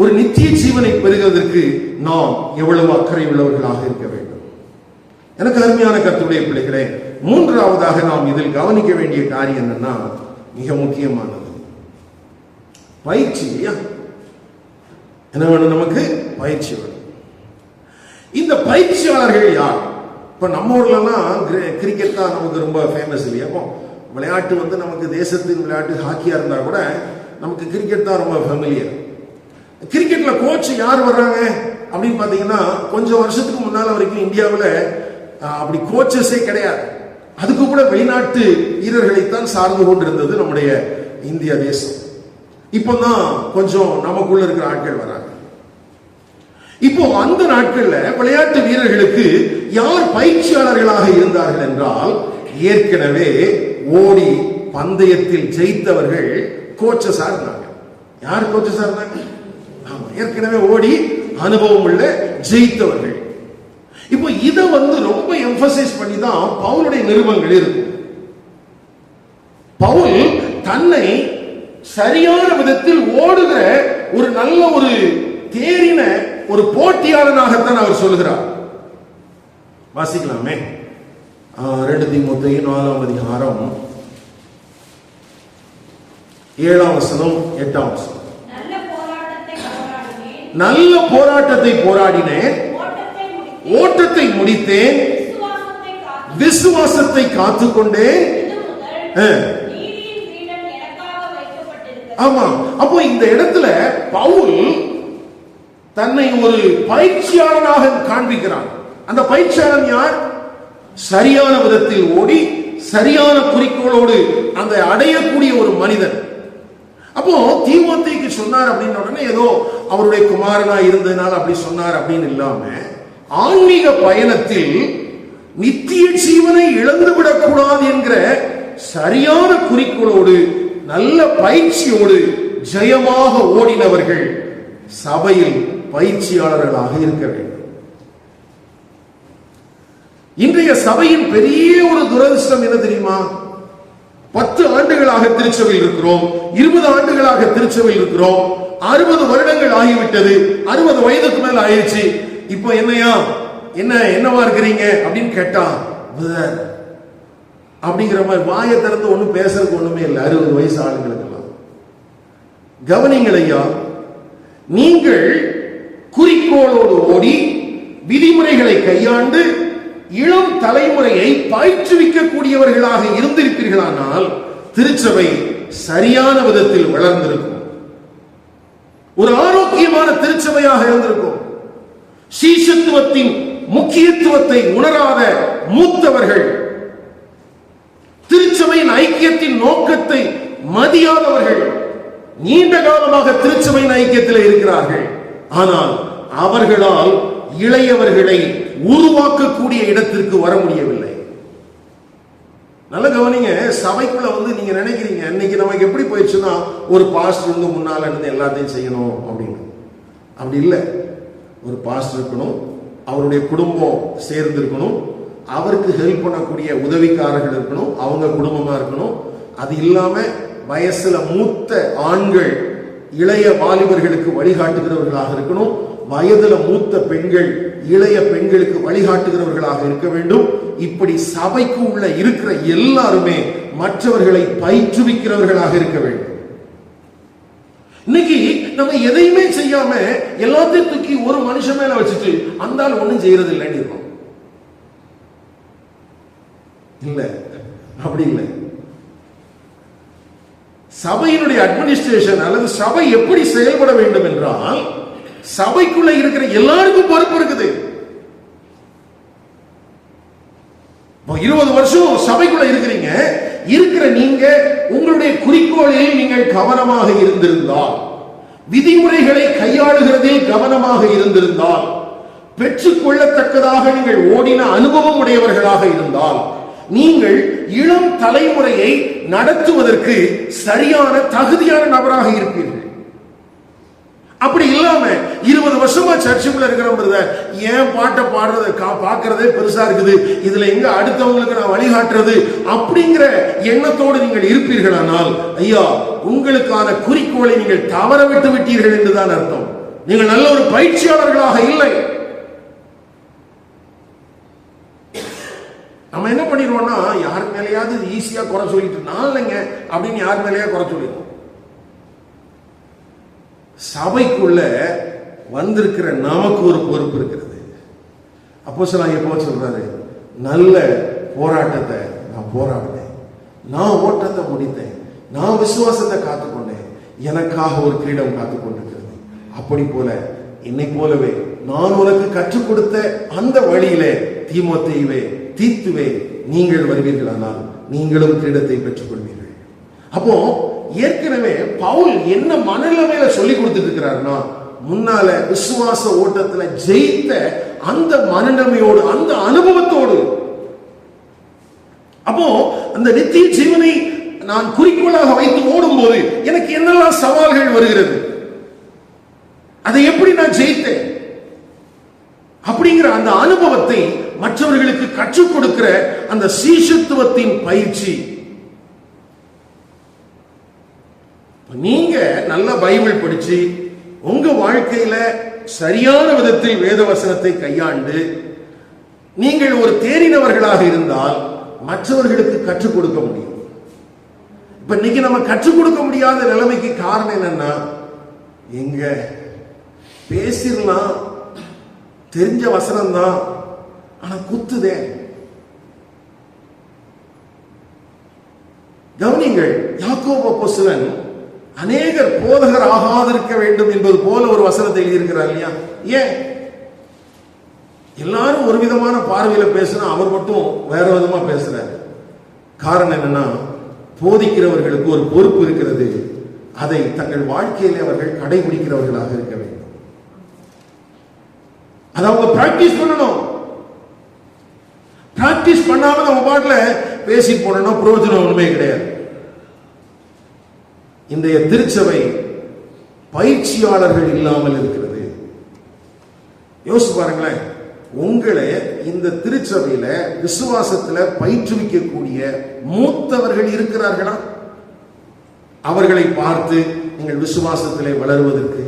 ஒரு நித்திய ஜீவனை பெறுவதற்கு நாம் எவ்வளவு அக்கறை உள்ளவர்களாக இருக்க வேண்டும். எனக்கு அருமையான கர்த்தருடைய பிள்ளைகளே, 3வதாக நாம் இதில் கவனிக்க வேண்டிய காரியம் என்னன்னா, மிக முக்கியமானது பயிற்சி. இல்லையா? என்ன வேணும்? நமக்கு பயிற்சி வேணும். இந்த பயிற்சியாளர்கள் யார்? இப்ப நம்ம ஊர்லாம் கிரிக்கெட் தான் நமக்கு ரொம்ப ஃபேமஸ் இல்லையா? அப்போ விளையாட்டு நமக்கு தேசத்தின் விளையாட்டு ஹாக்கியா இருந்தா கூட நமக்கு கிரிக்கெட் தான் ரொம்ப ஃபெமிலியர். கிரிக்கெட்ல கோச் யார் வர்றாங்க அப்படின்னு பாத்தீங்கன்னா, கொஞ்சம் வருஷத்துக்கு முன்னால வரைக்கும் இந்தியாவில் அப்படி கோச்சஸே கிடையாது. அதுக்கு கூட வெளிநாட்டு வீரர்களைத்தான் சார்ந்து கொண்டிருந்தது நம்முடைய இந்திய தேசம். இப்பதான் கொஞ்சம் நமக்குள்ள இருக்கிற ஆட்கள் வராங்க. இப்போ அந்த நாட்கள்ல விளையாட்டு வீரர்களுக்கு யார் பயிற்சியாளர்களாக இருந்தார்கள் என்றால், ஏற்கனவே ஓடி பந்தயத்தில் ஜெயித்தவர்கள் கோச்சஸா இருந்தாங்க. யார் கோச்சஸா இருந்தாங்க? ஏற்கனவே ஓடி அனுபவம் உள்ள ஜெயித்தவர்கள். இப்போ இதை ரொம்ப எம்பசைஸ் பண்ணி தான் பவுலுடைய நிருபங்கள் இருக்கும். பவுல் தன்னை சரியான விதத்தில் ஓடுகிற ஒரு நல்ல ஒரு தேறின ஒரு போட்டியாளனாகத்தான் அவர் சொல்லுகிறார். வாசிக்கலாமே 2 தீமோத்தேயு 4ஆம் அதிகாரம் 7ஆம் வசனம் 8ஆம் வசனம். நல்ல போராட்டத்தை போராடினேன், ஓட்டத்தை முடித்தேன், விசுவாசத்தை காத்துக்கொண்டேன். ஆமா, அப்போ இந்த இடத்துல பவுல் தன்னை ஒரு பயிற்சியாளனாக காண்பிக்கிறான். அந்த பயிற்சியாளன் யார்? சரியான விதத்தில் ஓடி சரியான குறிக்கோளோடு அந்த அடையக்கூடிய ஒரு மனிதன். அப்போ தீமோத்தேயுக்கு சொன்னார் அப்படின்னு உடனே ஏதோ அவருடைய குமாரனா இருந்ததுனால அப்படி சொன்னார் அப்படின்னு இல்லாம, ஆன்மீக பயணத்தில் நித்திய ஜீவனை இழந்துவிடக் கூடாது என்கிற சரியான குறிக்கோளோடு நல்ல பயிற்சியோடு ஜெயமாக ஓடினவர்கள் சபையில் பயிற்சியாளர்களாக இருக்க வேண்டும். இன்றைய சபையின் பெரிய ஒரு துரதிர்ஷ்டம் என்ன தெரியுமா? 10 ஆண்டுகளாக திருச்சபையில் இருக்கிறோம், 20 ஆண்டுகளாக திருச்சபையில் இருக்கிறோம், 60 வருடங்கள் ஆகிவிட்டது, 60 வயதுக்கு மேல ஆயிடுச்சு. இப்போ என்னவா இருக்கிறீங்க அப்படின்னு கேட்டா அப்படிங்கிற மாதிரி வாயை திறந்து ஒண்ணும் பேசுறதுக்கு ஒண்ணுமே இல்லை 60 வயசு ஆளுங்களுக்கெல்லாம். கவனிங்கள் ஐயா, நீங்கள் குறிக்கோளோடு ஓடி விதிமுறைகளை கையாண்டு இளம் தலைமுறையை பயிற்றுவிக்கக்கூடியவர்களாக இருந்திருப்பீர்களானால் திருச்சபை சரியான விதத்தில் வளர்ந்திருக்கும், ஒரு ஆரோக்கியமான திருச்சபையாக இருந்திருக்கும். சீஷத்துவத்தின் முக்கியத்துவத்தை உணராத மூத்தவர்கள், திருச்சபையின் ஐக்கியத்தின் நோக்கத்தை மதியாதவர்கள் நீண்ட காலமாக திருச்சபையின் ஐக்கியத்தில் இருக்கிறார்கள். ஆனால் அவர்களால் இளையவர்களை உருவாக்கக்கூடிய இடத்திற்கு வர முடியவில்லை. நல்ல கவனிங்க, சபைக்குள்ள நீங்க நினைக்கிறீங்க இன்னைக்கு நமக்கு எப்படி போயிடுச்சுன்னா ஒரு பாஸ்டர் முன்னால இருந்து எல்லாத்தையும் செய்யணும் அப்படின்னு. அப்படி இல்லை. ஒரு பாஸ்டர் இருக்கணும், அவருடைய குடும்பம் சேர்ந்து இருக்கணும், அவருக்கு ஹெல்ப் பண்ணக்கூடிய உதவிக்காரர்கள் இருக்கணும், அவங்க குடும்பமா இருக்கணும். அது இல்லாம வயசுல மூத்த ஆண்கள் இளைய வாலிபர்களுக்கு வழிகாட்டுகிறவர்களாக இருக்கணும், வயதுல மூத்த பெண்கள் இளைய பெண்களுக்கு வழிகாட்டுகிறவர்களாக இருக்க வேண்டும். இப்படி சபைக்கு உள்ள இருக்கிற எல்லாருமே மற்றவர்களை பயிற்றுவிக்கிறவர்களாக இருக்க வேண்டும். இன்னைக்கு நம்ம எதையுமே செய்யாம எல்லாத்தையும் தூக்கி ஒரு மனுஷன் மேல வச்சுட்டு அந்த ஆள் ஒண்ணும் செய்யறது இல்லைன்னு இருக்கோம். இல்ல, அப்படி இல்லை. சபையினுடைய அட்மினிஸ்ட்ரேஷன் அல்லது சபை எப்படி செயல்பட வேண்டும் என்றால் சபைக்குள்ள இருக்கிற எல்லாருக்கும் பொறுப்பு இருக்குது. 20 வருஷம் சபைக்குள்ள இருக்கிறீங்க, இருக்கிற நீங்க உங்களுடைய குறிக்கோளில் நீங்கள் கவனமாக இருந்திருந்தால், விதிமுறைகளை கையாளுகிறதில் கவனமாக இருந்திருந்தால், பெற்றுக்கொள்ளத்தக்கதாக நீங்கள் ஓடின அனுபவம் உடையவர்களாக இருந்தால், நீங்கள் இளம் தலைமுறையை நடத்துவதற்கு சரியான தகுதியான நபராக இருப்பீர்கள். அப்படி இல்லாம 20 வருஷமா சர்ச்சுக்குள்ள இருக்கிற ஏன் பாட்டை பாடுறது பார்க்கறதே பெருசா இருக்குது, இதுல எங்க அடுத்தவங்களுக்கு நான் வழிகாட்டுறது அப்படிங்கிற எண்ணத்தோடு நீங்கள் இருப்பீர்களானால் ஐயா, உங்களுக்கான குறிக்கோளை நீங்கள் தவற விட்டு விட்டீர்கள் என்றுதான் அர்த்தம். நீங்கள் நல்ல ஒரு பயிற்சியாளர்களாக இல்லை. நம்ம என்ன பண்ணிடுவோம்னா யார் மேலேயாவது ஈஸியா குறை சொல்லிட்டு நான் இல்லைங்க அப்படின்னு யார் மேலேயா குறை சொல்லிடுவோம். சபைக்குள்ள வந்திருக்கிற நமக்கு ஒரு பொறுப்பு இருக்கிறது. அப்போஸ்தலன் எப்போ சொல்றாரு, நல்ல போராட்டத்தை நான் போராடினேன், நான் ஓட்டத்தை முடித்தேன், நான் விசுவாசத்தை காத்துக்கொண்டேன், எனக்காக ஒரு கிரீடம் காத்துக்கொண்டிருக்கிறது. அப்படி போல என்னை போலவே நான் உனக்கு கற்றுக் கொடுத்த அந்த வழியிலே தீமோத்தேயுவே தீத்துவே நீங்கள் வருவீர்களானால் நீங்களும் கிரீடத்தை பெற்றுக் கொள்வீர்கள். அப்போ ஏற்கனவே பவுல் என்ன மனநிலைமையில சொல்லி கொடுத்துட்டு இருக்கிறாருன்னா, முன்னால விசுவாச ஓட்டத்துல ஜெயித்த அந்த மனநிலைமையோடு அந்த அனுபவத்தோடு, அப்போ அந்த நித்திய ஜீவனை நான் குறிக்கோளாக வைத்து ஓடும் போது எனக்கு என்னெல்லாம் சவால்கள் வருகிறது, அதை எப்படி நான் ஜெயித்தேன் அப்படிங்கிற அந்த அனுபவத்தை மற்றவர்களுக்கு கற்றுக் கொடுக்கிற அந்த சீஷத்துவத்தின் பயிற்சி. நீங்க நல்ல பைபிள் படிச்சு உங்க வாழ்க்கையில சரியான விதத்தில் வேத வசனத்தை கையாண்டு நீங்கள் ஒரு தேறினவர்களாக இருந்தால் மற்றவர்களுக்கு கற்றுக் கொடுக்க முடியும். இப்ப இன்னைக்கு நம்ம கற்றுக் கொடுக்க முடியாத நிலைமைக்கு காரணம் என்னன்னா, எங்க பேசிடலாம், தெரிஞ்ச வசனம் தான், ஆனா குத்துதே. கவனிங்கள், யாக்கோபு அப்போஸ்தலன் அநேகர் போதகர் ஆகாதிருக்க வேண்டும் என்பது போல ஒரு வசனத்தை எழுதியிருக்கிறார் இல்லையா? ஏன் எல்லாரும் ஒரு விதமான பார்வையில பேசினா அவர் மட்டும் வேற விதமா பேசுறாரு. காரணம் என்னன்னா, போதிக்கிறவர்களுக்கு ஒரு பொறுப்பு இருக்கிறது. அதை தங்கள் வாழ்க்கையிலே அவர்கள் கடைபிடிக்கிறவர்களாக இருக்க வேண்டும். அதை அவங்க பிராக்டிஸ் பண்ணணும். பிராக்டிஸ் பண்ணாம நம்ம பாட்டுல பேசி போனோம், பிரயோஜனம் ஒண்ணுமே கிடையாது. இன்றைய திருச்சபை பயிற்சியாளர்கள் இல்லாமல் இருக்கிறது. யோசிச்சு பாருங்களேன், உங்களை இந்த திருச்சபையில விசுவாசத்துல பயிற்றுவிக்கக்கூடிய மூத்தவர்கள் இருக்கிறார்களா? அவர்களை பார்த்து நீங்கள் விசுவாசத்திலே வளருவதற்கு,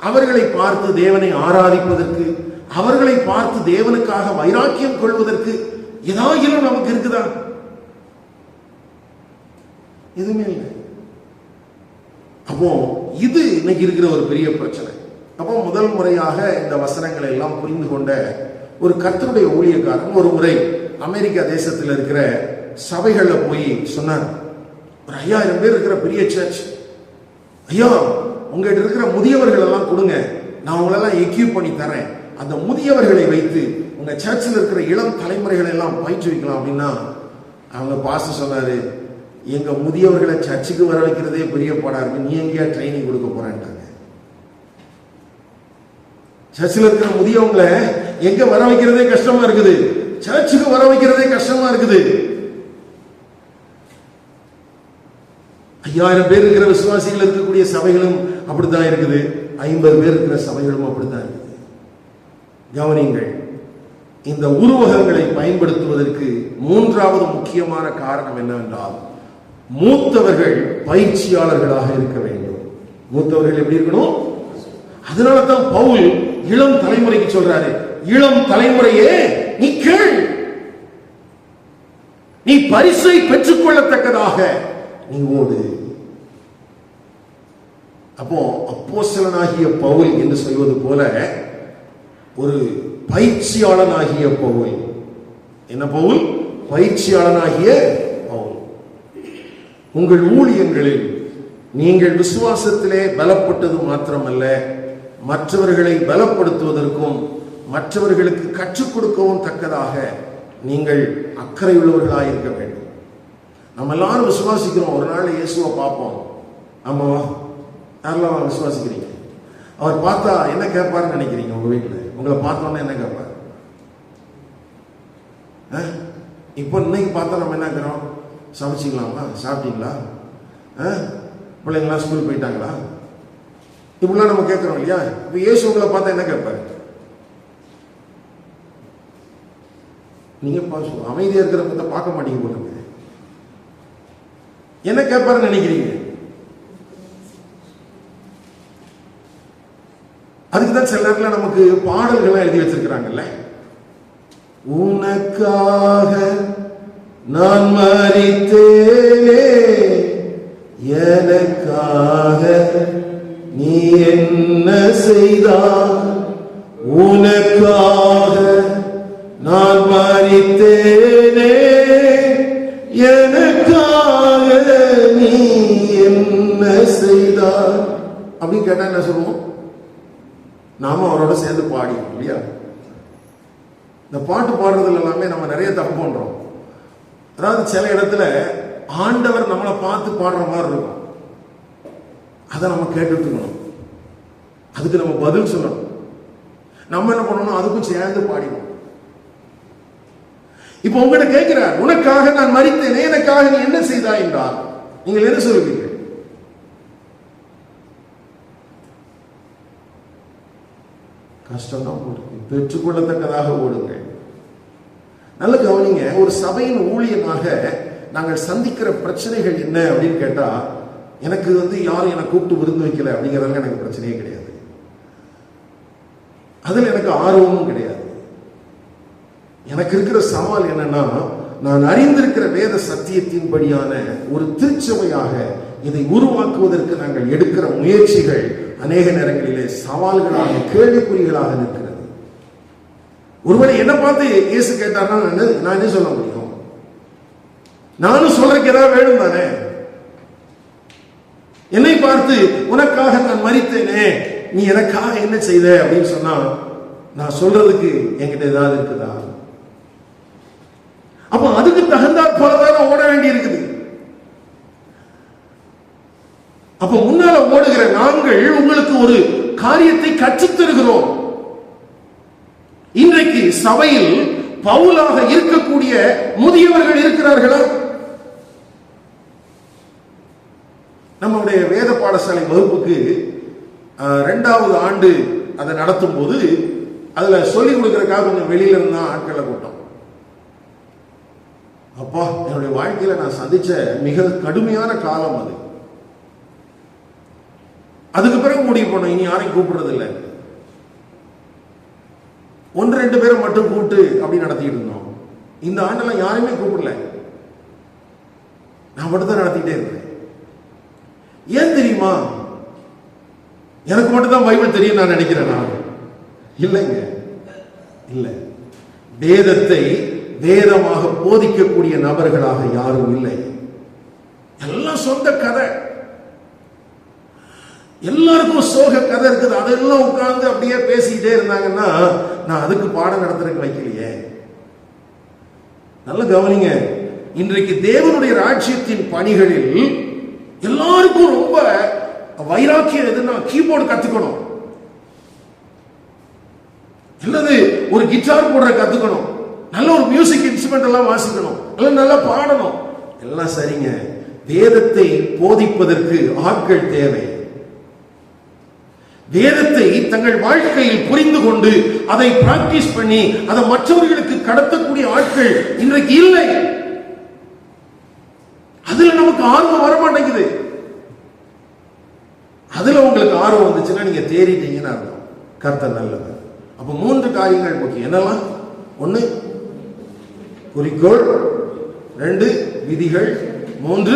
அவர்களை பார்த்து தேவனை ஆராதிப்பதற்கு, அவர்களை பார்த்து தேவனுக்காக வைராக்கியம் கொள்வதற்கு ஏதாவது நமக்கு இருக்குதா? எதுவுமே இல்லை. அப்போ இது இன்னைக்கு இருக்கிற ஒரு பெரிய பிரச்சனை. அப்போ முதல் முறையாக இந்த வசனங்களை எல்லாம் புரிந்து கொண்ட ஒரு கர்த்தருடைய ஊழியக்காரன் ஒரு முறை அமெரிக்கா தேசத்தில் இருக்கிற சபைகள்ல போய் சொன்னார். ஒரு 5000 பேர் இருக்கிற பெரிய சர்ச், ஐயா உங்ககிட்ட இருக்கிற முதியவர்கள் எல்லாம் கொடுங்க, நான் உங்களெல்லாம் எக்யூப் பண்ணி தரேன், அந்த முதியவர்களை வைத்து உங்க சர்ச்சில் இருக்கிற இளம் தலைமுறைகளை எல்லாம் பயிற்றுவிக்கலாம் அப்படின்னா, அவங்க பாஸ்டர் சொன்னாரு, எங்க முதியவர்களை சர்ச்சுக்கு வர வைக்கிறதே பெரிய பாடா இருக்கு, நீ எங்கேயா ட்ரைனிங் கொடுக்க போறேன்ட்டாங்க. சர்ச்சில் இருக்கிற முதியவங்களை எங்க வர வைக்கிறதே கஷ்டமா இருக்குது, சர்ச்சுக்கு வர வைக்கிறதே கஷ்டமா இருக்குது. 5000 பேர் இருக்கிற விசுவாசிகள் இருக்கக்கூடிய சபைகளும் அப்படித்தான் இருக்குது, 50 பேர் இருக்கிற சபைகளும் அப்படித்தான் இருக்குது. கவனிங்கள், இந்த உருவகங்களை பயன்படுத்துவதற்கு மூன்றாவது முக்கியமான காரணம் என்னவென்றால், மூத்தவர்கள் பயிற்சியாளர்களாக இருக்க வேண்டும். மூத்தவர்கள் எப்படி இருக்கணும்? அதனால தான் பவுல் இளம் தலைமுறைக்கு சொல்றாரு, இளம் தலைமுறையே நீ கேள், நீ பரிசை பெற்றுக்கொள்ளத்தக்கதாக நீ ஓடு. அப்போ அப்போஸ்தலனாகிய பவுல் என்று சொல்வது போல ஒரு பயிற்சியாளனாகிய பவுல். என்ன பவுல்? பயிற்சியாளனாகிய பவுல். உங்கள் ஊழியங்களில் நீங்கள் விசுவாசத்திலே பலப்பட்டது மாத்திரமல்ல, மற்றவர்களை பலப்படுத்துவதற்கும் மற்றவர்களுக்கு கற்றுக் கொடுக்கவும் தக்கதாக நீங்கள் அக்கறை உள்ளவர்களாக இருக்க வேண்டும். நம்ம எல்லாரும் விசுவாசிக்கிறோம், ஒரு நாள் இயேசுவை பார்ப்போம். ஆமா, யாரெல்லாம் விசுவாசிக்கிறீங்க? அவர் பார்த்தா என்ன கேட்பாருன்னு நினைக்கிறீங்க? உங்க வீட்டுல உங்களை பார்த்தோன்னா என்ன கேட்பாரு? இப்போ இன்னைக்கு பார்த்தா நம்ம என்ன இருக்கிறோம்? சமைச்சிக்கலாமா, சாப்பிட்டீங்களா, பிள்ளைங்களா ஸ்கூல் போயிட்டாங்களா, இப்படிலாம் நம்ம கேட்கிறோம் இல்லையா? இப்ப இயேசு உங்களை பார்த்தா என்ன கேட்பாரு? நீங்க அமைதியா இருக்கிறத பார்க்க மாட்டீங்க போட்டுங்க. என்ன கேட்பாருன்னு நினைக்கிறீங்க? அதுக்குதான் சில நேரத்தில் நமக்கு பாடல்கள்லாம் எழுதி வச்சிருக்கிறாங்கல்ல, உனக்காக நான் மரித்தேனே, எனக்காக நீ என்ன செய்தாய், உனக்காக நான் மரித்தேனே, எனக்காக நீ என்ன செய்தாய் அப்படின்னு கேட்டா என்ன சொல்லுவோம்? நாம அவரோட சேர்ந்து பாடி இல்லையா? இந்த பாட்டு பாடுறதுல எல்லாமே நம்ம நிறைய தப்பு பண்றோம். அதாவது சில இடத்துல ஆண்டவர் நம்மளை பார்த்து பாடுற மாதிரி இருக்கும், அதை நம்ம கேட்டுட்டு இருக்கணும், அதுக்கு நம்ம பதில் சொல்லணும். நம்ம என்ன பண்ணணும்? அதுக்கும் சேர்ந்து பாடினோம். இப்ப உங்ககிட்ட கேட்கிறார், உனக்காக நான் மரித்தேனே, எனக்காக நீ என்ன செய்தாய் என்றால் நீங்கள் என்ன சொல்லுவீங்க? கஷ்டம் தான் போடுங்க, பெற்றுக்கொள்ளத்தக்கதாக ஓடுங்க. நல்ல கவனிங்க, ஒரு சபையின் ஊழியனாக நாங்கள் சந்திக்கிற பிரச்சனைகள் என்ன அப்படின்னு கேட்டா, எனக்கு யாரும் என்னை கூப்பிட்டு விருந்து வைக்கல அப்படிங்கிறதுல எனக்கு பிரச்சனையே கிடையாது, அதில் எனக்கு ஆர்வமும் கிடையாது. எனக்கு இருக்கிற சவால் என்னன்னா, நான் அறிந்திருக்கிற வேத சத்தியத்தின்படியான ஒரு திருச்சபையாக இதை உருவாக்குவதற்கு நாங்கள் எடுக்கிற முயற்சிகள் அநேக நேரங்களிலே சவால்களாக, கேள்விக்குறிகளாக இருக்கிறது. ஒருவேளை என்ன பார்த்து இயேசு கேட்டார்னா நான் என்ன சொல்ல முடியும்? நானும் சொல்றதுக்கு ஏதாவது வேணும் தானே? என்னை பார்த்து உனக்காக நான் மரித்தேனே, நீ எனக்காக என்ன செய்த அப்படின்னு சொன்னா நான் சொல்றதுக்கு என்கிட்ட ஏதாவது இருக்குதா? அப்ப அதுக்கு தகுந்தாற் போலதான் ஓட வேண்டி இருக்குது. அப்ப முன்னால ஓடுகிற நாங்கள் உங்களுக்கு ஒரு காரியத்தை கற்றுத் தருகிறோம். இன்றைக்கு சபையில் பவுலாக இருக்கக்கூடிய முதியவர்கள் இருக்கிறார்களா? நம்முடைய வேத பாடசாலை வகுப்புக்கு 2வது ஆண்டு அதை நடத்தும் போது அதுல சொல்லிக் கொடுக்கறதுக்காக கொஞ்சம் வெளியில இருந்தா ஆட்களை கூட்டம். அப்பா, என்னுடைய வாழ்க்கையில நான் சந்திச்ச மிக கடுமையான காலம் அது. அதுக்கு பிறகு முடிவு பண்ணோம், இனி யாரையும் கூப்பிடுறது இல்லை. 1-2 பேரை மட்டும் கூப்பிட்டு அப்படி நடத்திட்டு இருந்தோம். இந்த ஆண்டெல்லாம் யாரையுமே கூப்பிடல, நான் மட்டும் தான் நடத்திக்கிட்டே இருந்தேன். ஏன் தெரியுமா? எனக்கு மட்டும் தான் பைபிள் தெரியும் நான் நினைக்கிறேன். நான் இல்லைங்க, இல்லை. வேதத்தை வேதமாக போதிக்கக்கூடிய நபர்களாக யாரும் இல்லை. எல்லாம் சொந்த கதை, எல்லாருக்கும் சோக கதை இருக்குது. அதெல்லாம் உட்கார்ந்து அப்படியே பேசிக்கிட்டே இருந்தாங்கன்னா நான் அதுக்கு பாடம் நடத்துறதுக்கு வைக்கலையே. நல்ல கவனிங்க, இன்றைக்கு தேவனுடைய ராஜ்யத்தின் பணிகளில் எல்லாருக்கும் ரொம்ப வைராக்கியம் எதுன்னா கீபோர்டு கத்துக்கணும், அல்லது ஒரு கிட்டார் போடுற கத்துக்கணும், நல்ல ஒரு மியூசிக் இன்ஸ்ட்ருமெண்ட் எல்லாம் வாசிக்கணும், நல்லா பாடணும். எல்லாம் சரிங்க. வேதத்தை போதிப்பதற்கு ஆட்கள் தேவை. வேதத்தை தங்கள் வாழ்க்கையில் புரிந்து கொண்டு அதை பிராக்டிஸ் பண்ணி அதை மற்றவர்களுக்கு கடத்தக்கூடிய ஆட்கள் இன்றைக்கு இல்லை. அதுல நமக்கு ஆர்வம் வர மாட்டேங்குது. அதுல உங்களுக்கு ஆர்வம் வந்துச்சுன்னா நீங்க தேறிட்டீங்கன்னு அர்த்தம். கர்த்தர் நல்லது. அப்ப 3 காரியங்கள் முக்கியம். என்னெல்லாம்? 1 குறிக்கோள், 2 விதிகள், 3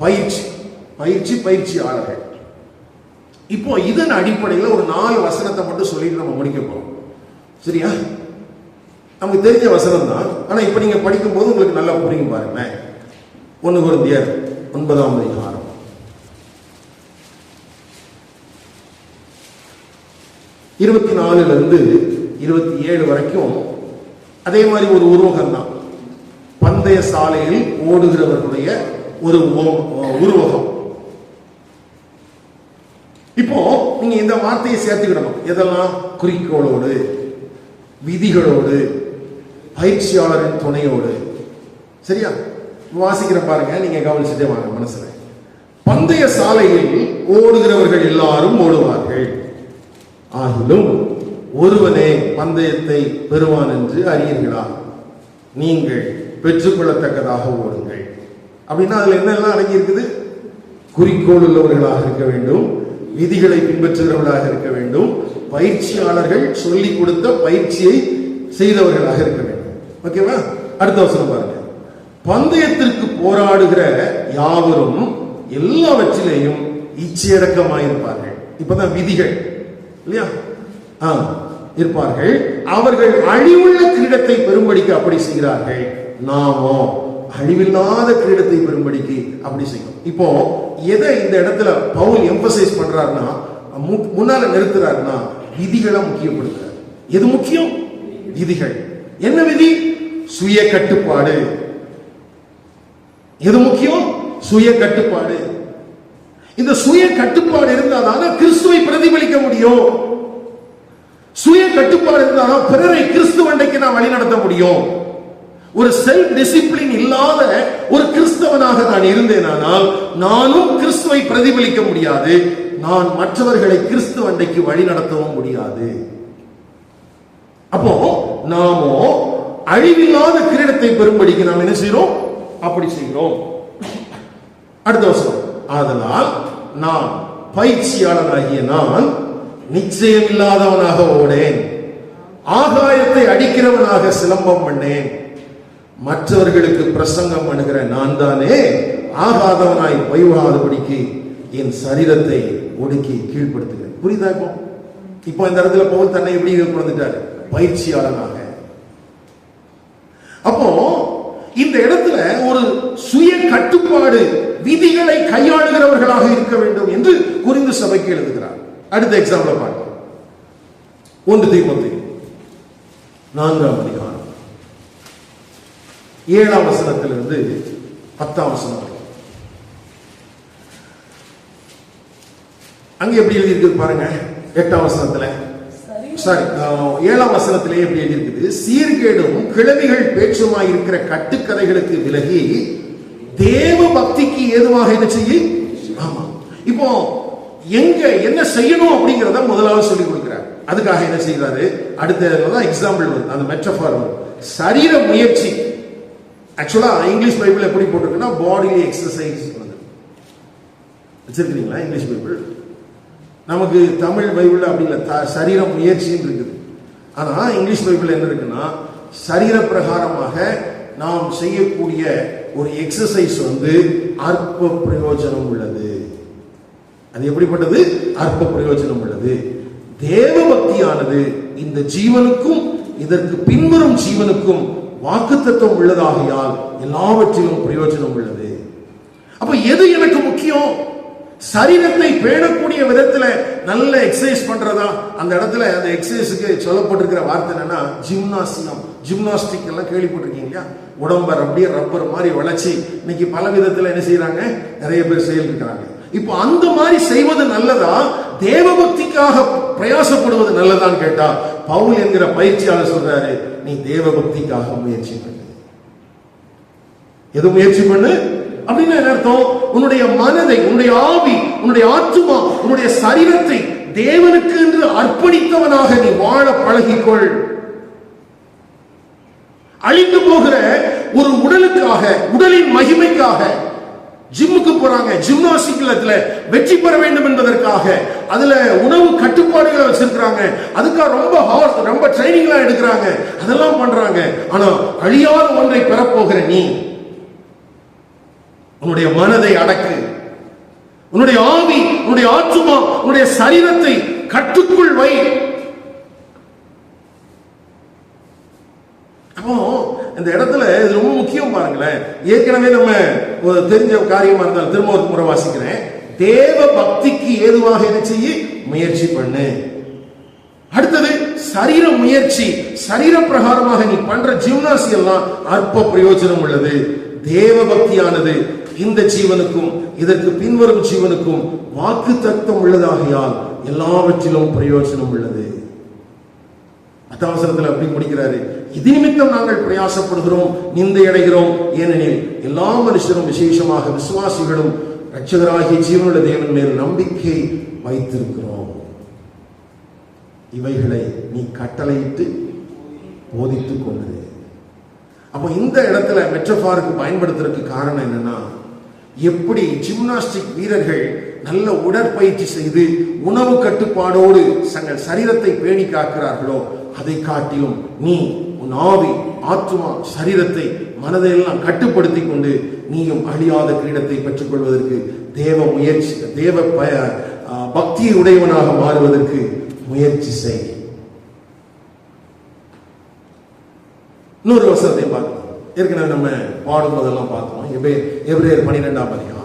பயிற்சி. பயிற்சியாளர்கள். இப்போ இதன் அடிப்படையில் ஒரு 4 வசனத்தை மட்டும் சொல்லிட்டு நம்ம முடிக்க போறோம். சரியா? நமக்கு தெரிஞ்ச வசனம் தான், ஆனா இப்ப நீங்க படிக்கும் போது உங்களுக்கு நல்லா புரியும். பாருங்க, 1 கொரிந்தியர் 9ஆம் அதிகாரம் 24 27 வரைக்கும் அதே மாதிரி ஒரு உருவகம் தான். பந்தய சாலையில் ஓடுகிறவர்களுடைய ஒரு உருவகம். இப்போ நீங்க இந்த வார்த்தையை சேர்த்துக்கிடணும். எதெல்லாம்? குறிக்கோளோடு, விதிகளோடு, பயிற்சியாளரின் துணையோடு. சரியா? வாசிக்கிற பாருங்க, நீங்க கவனிச்சுட்டே வாங்க மனசுல. பந்தய சாலையில் ஓடுகிறவர்கள் எல்லாரும் ஓடுவார்கள், ஆகிலும் ஒருவனே பந்தயத்தை பெறுவான் என்று அறியீர்களா? நீங்கள் பெற்றுக்கொள்ளத்தக்கதாக ஓடுங்கள். அப்படின்னா அதுல என்னெல்லாம் அடங்கி இருக்குது? குறிக்கோள் உள்ளவர்களாக இருக்க வேண்டும், விதிகளை பின்பற்றுகிறவர்களாக இருக்க வேண்டும், பயிற்சியாளர்கள் சொல்லிக் கொடுத்த பயிற்சியை செய்தவர்களாக இருக்க வேண்டும். ஓகேவா? அடுத்த வசனம் பாருங்க. பந்தயத்திற்கு போராடுகிற யாவரும் எல்லாவற்றிலேயும் இச்சையடக்கமாயிருப்பார்கள். இப்பதான் விதிகள் இல்லையா? இருப்பார்கள். அவர்கள் அழிவுள்ள கிரீடத்தை பெறும்படிக்கு அப்படி செய்கிறார்கள், நாமோ அழிவில்லாத கிரீடத்தை பெறும்படிக்கு அப்படி செய்யும். இப்போ எதை இந்த இடத்துல பவுல் எம்பசைஸ் பண்றாருன்னா, முன்னால நிறுத்துறாருன்னா விதிகளை முக்கியப்படுத்துறார். எது முக்கியம்? விதிகள். என்ன விதி? சுய கட்டுப்பாடு. எது முக்கியம்? சுய கட்டுப்பாடு. இந்த சுய கட்டுப்பாடு இருந்தால்தான் கிறிஸ்துவை பிரதிபலிக்க முடியும். சுய கட்டுப்பாடு இருந்தால்தான் பிறரை கிறிஸ்துவண்டைக்கு நான் வழி நடத்த முடியும். ஒரு செல்ஃப் டிசிப்ளின் இல்லாத ஒரு கிறிஸ்தவனாக நான் இருந்தேனானால் நானும் கிறிஸ்துவை பிரதிபலிக்க முடியாது, நான் மற்றவர்களை கிறிஸ்துவண்டைக்கு வழி நடத்தவும் முடியாது. அப்போ நாமோ அழிவில்லாத கிரீடத்தை பெறும்படிக்கு நாம் என்ன செய்கிறோம்? அப்படி செய்கிறோம். அடுத்த வருஷம், ஆதலால் நான் பயிற்சியாளனாகிய நான் நிச்சயம் இல்லாதவனாக ஓடேன், ஆகாயத்தை அடிக்கிறவனாக சிலம்பம் பண்ணேன், மற்றவர்களுக்கு பிரசங்கம் பண்ணுகிற நான் தானே ஆகாதவனாய் பயிராதபடிக்கு என் சரீரத்தை ஒடுக்கி கீழ்படுத்துகிறேன். புரியுதா? இப்போ இந்த இடத்துல பவுல் தன்னை எப்படி கொடுத்துட்டாரு? பயிற்சியாளனாக. அப்போ இந்த இடத்துல ஒரு சுய கட்டுப்பாடு, விதிகளை கையாளுகிறவர்களாக இருக்க வேண்டும் என்று கொரிந்து சபைக்கு எழுதுகிறார். அடுத்த எக்ஸாம்பிள் பார்க்கலாம். 1 தீமோத்தேயு 4ஆம் அதிகாரம் 7ஆம் வசனத்திலிருந்து 10ஆம் வசனம் வரை. அங்க எப்படி எழுதி இருக்குது பாருங்க. 8ஆம் வசனத்துல, சாரி 7ஆம் வசனத்திலே எப்படி எழுதி இருக்குது? சீர்கேடும் கிழவிகள் பேச்சுமாய் இருக்கிற கட்டுக்கதைகளுக்கு விலகி தேவ பக்திக்கு ஏதுவாக என்ன செய்ய. ஆமா, இப்போ எங்க என்ன செய்யணும் அப்படிங்கறத முதலாவது சொல்லி கொடுக்கிறார். அதுக்காக என்ன செய்யறாரு? அடுத்த எக்ஸாம்பிள் வருது, அந்த மெட்டஃபார் வரும். சரீர முயற்சி. ஆக்சுவலா இங்கிலீஷ் பைபிள் எப்படி போட்டிருக்குன்னா பாடிலி எக்ஸசைஸ் வச்சிருக்கீங்களா? English Bible. நமக்கு தமிழ் பைபிள் அப்படி இல்லை, சரீர முயற்சின்னு இருக்குது. ஆனா இங்கிலீஷ் பைபிள் என்ன இருக்குன்னா, சரீர பிரகாரமாக நாம் செய்யக்கூடிய ஒரு எக்ஸசைஸ் அற்ப பிரயோஜனம் உள்ளது. அது எப்படிப்பட்டது? அற்ப பிரயோஜனம் உள்ளது. தேவ பக்தியானது இந்த ஜீவனுக்கும் இதற்கு பின்வரும் ஜீவனுக்கும் வாக்குத்தத்தம் உள்ளதாகையால் எல்லாவற்றிலும் பிரயோஜனம் உள்ளது. அப்ப எது எனக்கு முக்கியம்? சரீரத்தை பேணக்கூடிய விதத்துல நல்ல எக்ஸசைஸ் பண்றதா? அந்த இடத்துல அந்த எக்ஸசைஸுக்கு சொல்லப்பட்டிருக்கிற வார்த்தை என்னன்னா ஜிம்னாசியம். ஜிம்னாஸ்டிக் எல்லாம் கேள்விப்பட்டிருக்கீங்க இல்லையா? உடம்ப அப்படியே ரப்பர் மாதிரி வளைச்சி இன்னைக்கு பல விதத்துல என்ன செய்யறாங்க, நிறைய பேர் செயல்படுறாங்க. இப்போ அந்த மாதிரி செய்வது நல்லதா, தேவ பக்திக்காக பிரயாசப்படுவது நல்லதான்னு கேட்டா பவுல் என்கிற பயிற்சியாளர் சொல்றாரு, நீ தேவ பக்திக்காக முயற்சி பண்ணு. எது முயற்சி பண்ணு அப்படின்னு என்ன அர்த்தம்? உன்னுடைய மனதை, உன்னுடைய ஆவி, உன்னுடைய ஆத்துமா, உன்னுடைய சரீரத்தை தேவனுக்கு என்று அர்ப்பணித்தவனாக நீ வாழ பழகிக்கொள். அழிந்து போகிற ஒரு உடலுக்காக, உடலின் மகிமைக்காக ஜிம்முக்கு போறாங்க, ஜிம்னாஸ்டிக்ல வெற்றி பெற வேண்டும் என்பதற்காக அதுல உணவு கட்டுப்பாடுகளை வச்சிருக்காங்க, அதுக்காக ரொம்ப ட்ரைனிங் எல்லாம் எடுக்கிறாங்க, அதெல்லாம் பண்றாங்க. ஆனா அழியாத ஒன்றை பெறப்போகிற நீ உன்னுடைய மனதை அடக்கு, உன்னுடைய ஆவி, உன்னுடைய ஆத்துமா, உன்னுடைய சரீரத்தை கட்டுக்குள் வை. அப்போ இந்த இடத்துல இது ரொம்ப முக்கியம் பாருங்களேன். ஏற்கனவே நம்ம தெரிஞ்ச காரியமா இருந்தாலும் திரும்ப ஒரு முறை வாசிக்கிறேன். தேவ பக்திக்கு ஏதுவாக என்ன செய்ய முயற்சி பண்ணு. அடுத்தது சரீர முயற்சி. சரீர பிரகாரமாக நீ பண்ற ஜிம்னாசி எல்லாம் அற்ப பிரயோஜனம் உள்ளது. தேவ பக்தியானது இந்த ஜீவனுக்கும் இதற்கு பின்வரும் ஜீவனுக்கும் வாக்கு தத்தம் உள்ளதாகையால் எல்லாவற்றிலும் பிரயோஜனம் உள்ளது. அத்தாவசரத்தில் அப்படி முடிக்கிறாரு, இது நிமித்தம் நாங்கள் பிரயாசப்படுகிறோம், நிந்தை அடைகிறோம். ஏனெனில் எல்லா மனுஷரும் விசேஷமாக விசுவாசிகளும் இரட்சகராகிய ஜீவனுள்ள தேவன் மேல் நம்பிக்கை வைத்திருக்கிறோம். இவைகளை நீ கட்டளையிட்டு போதித்துக் கொண்டது. அப்போ இந்த இடத்துல மெட்டஃபாருக்கு பயன்படுத்துறதுக்கு காரணம் என்னன்னா, எப்படி ஜிம்னாஸ்டிக் வீரர்கள் நல்ல உடற்பயிற்சி செய்து உணவு கட்டுப்பாடோடு தங்கள் சரீரத்தை பேணி காக்கிறார்களோ, அதை காட்டிலும் நீ உன் ஆவி, ஆத்துமா, சரீரத்தை, மனதையெல்லாம் கட்டுப்படுத்திக் கொண்டு நீயும் அழியாத கிரீடத்தை பெற்றுக் கொள்வதற்கு தேவ முயற்சி, தேவ பக்தி உடையவனாக மாறுவதற்கு முயற்சி செய். இன்னொரு வசனத்தை பார்க்கலாம். ஏற்கனவே நம்ம பாடும் போதெல்லாம் பார்த்தோம். எபிரேயர் 12ஆம் அதிகாரம்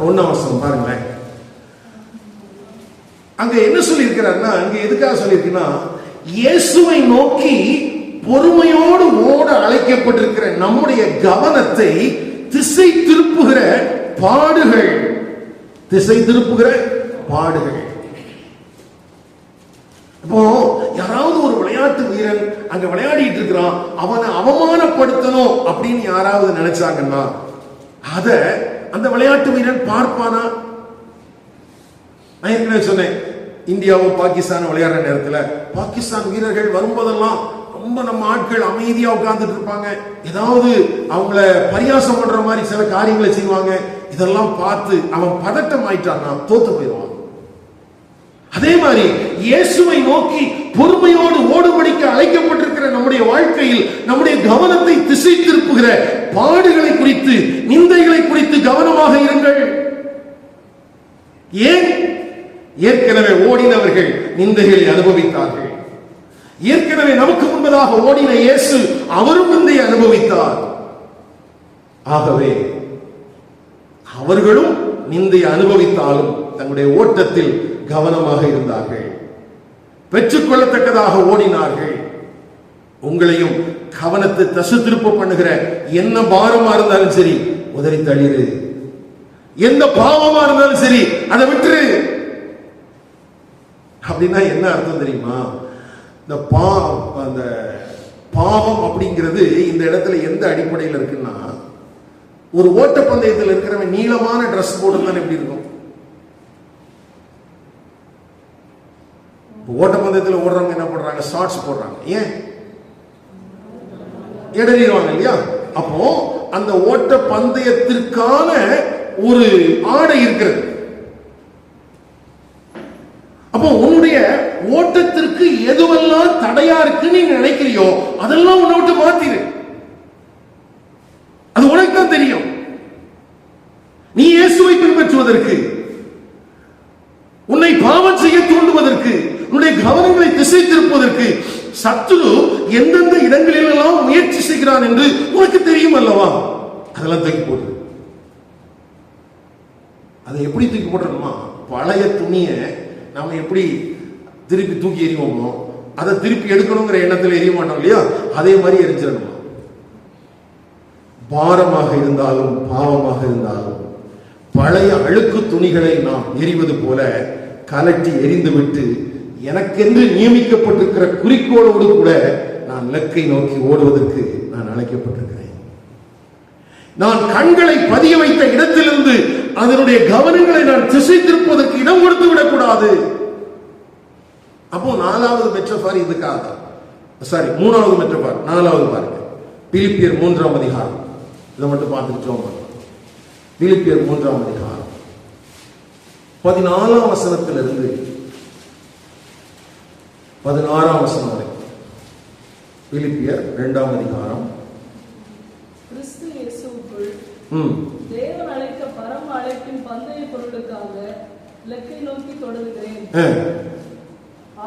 1ஆம் வசனம் பாருங்களேன். அங்க என்ன சொல்லி இருக்கிறார்னா, அங்க எதுக்காக சொல்லி இருக்குன்னா, இயேசுவை நோக்கி பொறுமையோடு ஓட அழைக்கப்பட்டிருக்கிற நம்முடைய கவனத்தை திசை திருப்புகிற பாடுகள், திசை திருப்புகிற பாடுகள். இப்போ யாராவது ஒரு விளையாட்டு வீரன் அங்க விளையாடிட்டு இருக்கிறான், அவனை அவமானப்படுத்தணும் அப்படின்னு யாராவது நினைச்சாங்கன்னா அத அந்த விளையாட்டு வீரன் பார்ப்பானா? நான் ஏற்கனவே சொன்னேன், இந்தியாவும் பாகிஸ்தானும் விளையாடுற நேரத்துல பாகிஸ்தான் வீரர்கள் வரும்போதெல்லாம் ரொம்ப நம்ம ஆட்கள் அமைதியா உட்கார்ந்துட்டு இருப்பாங்க. ஏதாவது அவங்கள பரியாசம் பண்ற மாதிரி சில காரியங்களை செய்வாங்க. இதெல்லாம் பார்த்து அவன் பதட்டம் ஆயிட்டான்னா தோத்து போயிடுவான். அதே மாதிரி இயேசுவை நோக்கி பொறுமையோடு ஓடுபடிக்க அழைக்கப்பட்டிருக்கிற நம்முடைய வாழ்க்கையில் நம்முடைய கவனத்தை திசை திருப்புகிற பாடுகளை குறித்து, நிந்தைகளை குறித்து கவனமாக இருங்கள். ஏன்? ஏற்கனவே ஓடினவர்கள் நிந்தைகளை அனுபவித்தார்கள். ஏற்கனவே நமக்கு முன்பதாக ஓடின இயேசு அவரும் நிந்தையை அனுபவித்தார். ஆகவே அவர்களும் நிந்தை அனுபவித்தாலும் தங்களுடைய ஓட்டத்தில் கவனமாக இருந்தார்கள், பெற்றுக்கொள்ளத்தக்கதாக ஓடினார்கள். உங்களையும் கவனத்தை தசு திருப்ப பண்ணுகிற என்ன பாரமா இருந்தாலும் சரி உதறி தள்ளிடு, எந்த பாவமா இருந்தாலும் சரி அதை விட்டுரு. அப்படின்னா என்ன அர்த்தம் தெரியுமா? இந்த பாவம் அப்படிங்கிறது இந்த இடத்துல எந்த அடிப்படையில் இருக்குன்னா, ஒரு ஓட்டப்பந்தயத்தில் இருக்கிறவன் நீளமான டிரெஸ் போட்டுதான் எப்படி இருக்கும்? ஓட்டப்பந்தயத்தில் ஓடுறவங்க என்ன பண்றாங்க? ஷார்ட்ஸ் போடுறாங்க. ஏன்? இடறிடுவாங்க இல்லையா? அப்போ அந்த ஓட்ட பந்தயத்திற்கான ஒரு ஆடை இருக்கிறது. அப்போ உன்னுடைய ஓட்டத்திற்கு எதுவெல்லாம் தடையா இருக்குன்னு நீ நினைக்கிறியோ அதெல்லாம் உன்னை விட்டு மாத்திரு. அது உனக்கு தான் தெரியும். நீ இயேசுவை பின்பற்றுவதற்கு, உன்னை பாவம் செய்ய தூண்டுவதற்கு, உன்னுடைய கவனங்களை திசை திருப்பதற்கு சத்துரு எந்தெந்த இடங்களில் எல்லாம் முயற்சி செய்கிறான் என்று உனக்கு தெரியும் அல்லவா? அதெல்லாம் தூக்கி போடு. அதை எப்படி தூக்கி போடுறோமா? பழைய துணியை நாம எப்படி திருப்பி தூக்கி எறிவோமோ அதை திருப்பி எடுக்கணுங்கிற எண்ணத்தில் எரிய மாட்டோம் இல்லையா? அதே மாதிரி எரிஞ்சிடணும். பாரமாக இருந்தாலும் பாவமாக இருந்தாலும் பழைய அழுக்கு துணிகளை நாம் எரிவது போல கலட்டி எரிந்துவிட்டு எனக்கென்று நியமிக்கப்பட்டிருக்கிற குறிக்கோளோடு கூட நான் இலக்கை நோக்கி ஓடுவதற்கு நான் அழைக்கப்பட்டிருக்கிறேன். நான் கண்களை பதிய வைத்த இடத்திலிருந்து அதனுடைய கவனங்களை நான் திசை திருப்பதற்கு இடம் கொடுத்து விடக்கூடாது. அப்போ 4வது மெட்ரஃபார் இதுக்காக, சாரி 3வது மெட்ரஃபார், 4வது பாருங்க, பிலிப்பியர் 3ஆம் அதிகாரம். இதை மட்டும் பார்த்துட்டோம். பிலிப்பியர் 3ஆம் அதிகாரம் 14ஆம் வசனத்திலிருந்து 16ஆம் வசனம் வரை. பிலிப்பியர் 2ஆம் அதிகாரம்.
கிறிஸ்து இயேசுவுக்குள் தேவன் அழைக்க பரம அழைப்பின் பந்தய பொருளுக்காக இலக்கை நோக்கி தொடர்கிறேன்.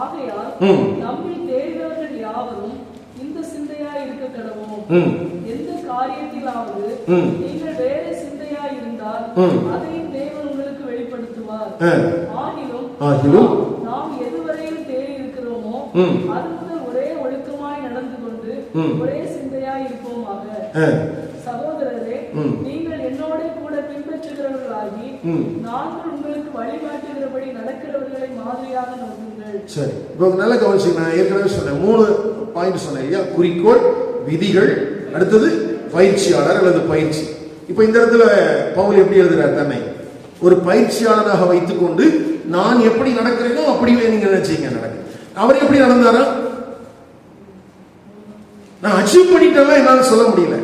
ஆகையால் நம்மில் தேடினவர்கள் யாவரும் இந்த சிந்தையாய் இருக்க கடவோம். எந்த காரியத்திலாவது நீங்கள் வேறு சிந்தையாய் இருந்தால் அதையும் தேவன் உங்களுக்கு வெளிப்படுத்துவார். ஆகிலும் நாம் எதுவரையில் தேடி இருக்கிறோமோ அது முதல் ஒரே ஒழுக்கமாய் நடந்து கொண்டு ஒரே சிந்தையாய் இருப்போமாக. சகோதரரே, நீங்கள் என்னோட கூட பின்பற்றுகிறவர்களாகி நாங்கள் உங்களுக்கு வழிகாட்டுகிறபடி நடக்கிறவர்களை மாதிரியாக நோக்குங்கள்.
சரி, இப்போ நல்லா கவனிச்சுங்க. நான் ஏற்கனவே சொன்னேன், 3 பாயிண்ட் சொன்னேன் இல்லையா? குறிக்கோள், விதிகள், அடுத்தது பயிற்சியாளர் அல்லது பயிற்சி. இப்ப இந்த இடத்துல பவுல் எப்படி எழுதுறார்? தன்னை ஒரு பயிற்சியாளராக வைத்துக் கொண்டு நான் எப்படி நடக்கிறேனோ அப்படியே நீங்க நினைச்சீங்க நடக்கு. அவர் எப்படி நடந்தாரா? நான் அச்சீவ் பண்ணிட்டேன்னா என்னால சொல்ல முடியல.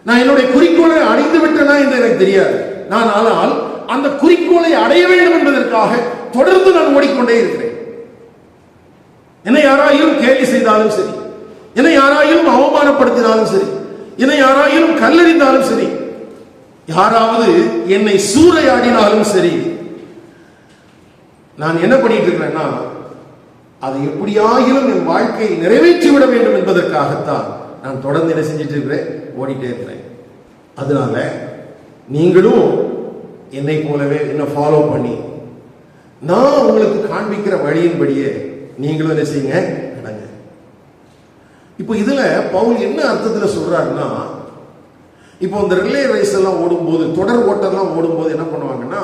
நான் என்னுடைய குறிக்கோளை அடைந்து விட்டேனா என்று எனக்கு தெரியாது. நான் ஆனால் அந்த குறிக்கோளை அடைய வேண்டும் என்பதற்காக தொடர்ந்து நான் ஓடிக்கொண்டே இருக்கிறேன். என்னை யாராயிலும் கேலி செய்தாலும் சரி, என்னை யாராயிலும் அவமானப்படுத்தினாலும் சரி, என்னை யாராயிலும் கல்லெறிந்தாலும் சரி, யாராவது என்னை சூறையாடினாலும் சரி, நான் என்ன பண்ணிட்டு இருக்கிறேன்னா அதை எப்படியாயிலும் என் வாழ்க்கையை நிறைவேற்றிவிட வேண்டும் என்பதற்காகத்தான் நான் தொடர்ந்து என்ன செஞ்சிட்டு இருக்கிறேன்? ஓடிட்டே இருக்கிறேன். அதனால நீங்களும் என்னை போலவே என்ன ஃபாலோ பண்ணி நான் உங்களுக்கு காண்பிக்கிற வழியின்படியே நீங்களும் என்ன செய்யுங்க? நடங்க. இப்போ இதுல பவுல் என்ன அர்த்தத்துல சொல்றாருன்னா, இப்போ இந்த ரிலே ரேஸ் எல்லாம் ஓடும்போது, தொடர் ஓட்டெல்லாம் ஓடும்போது என்ன பண்ணுவாங்கன்னா,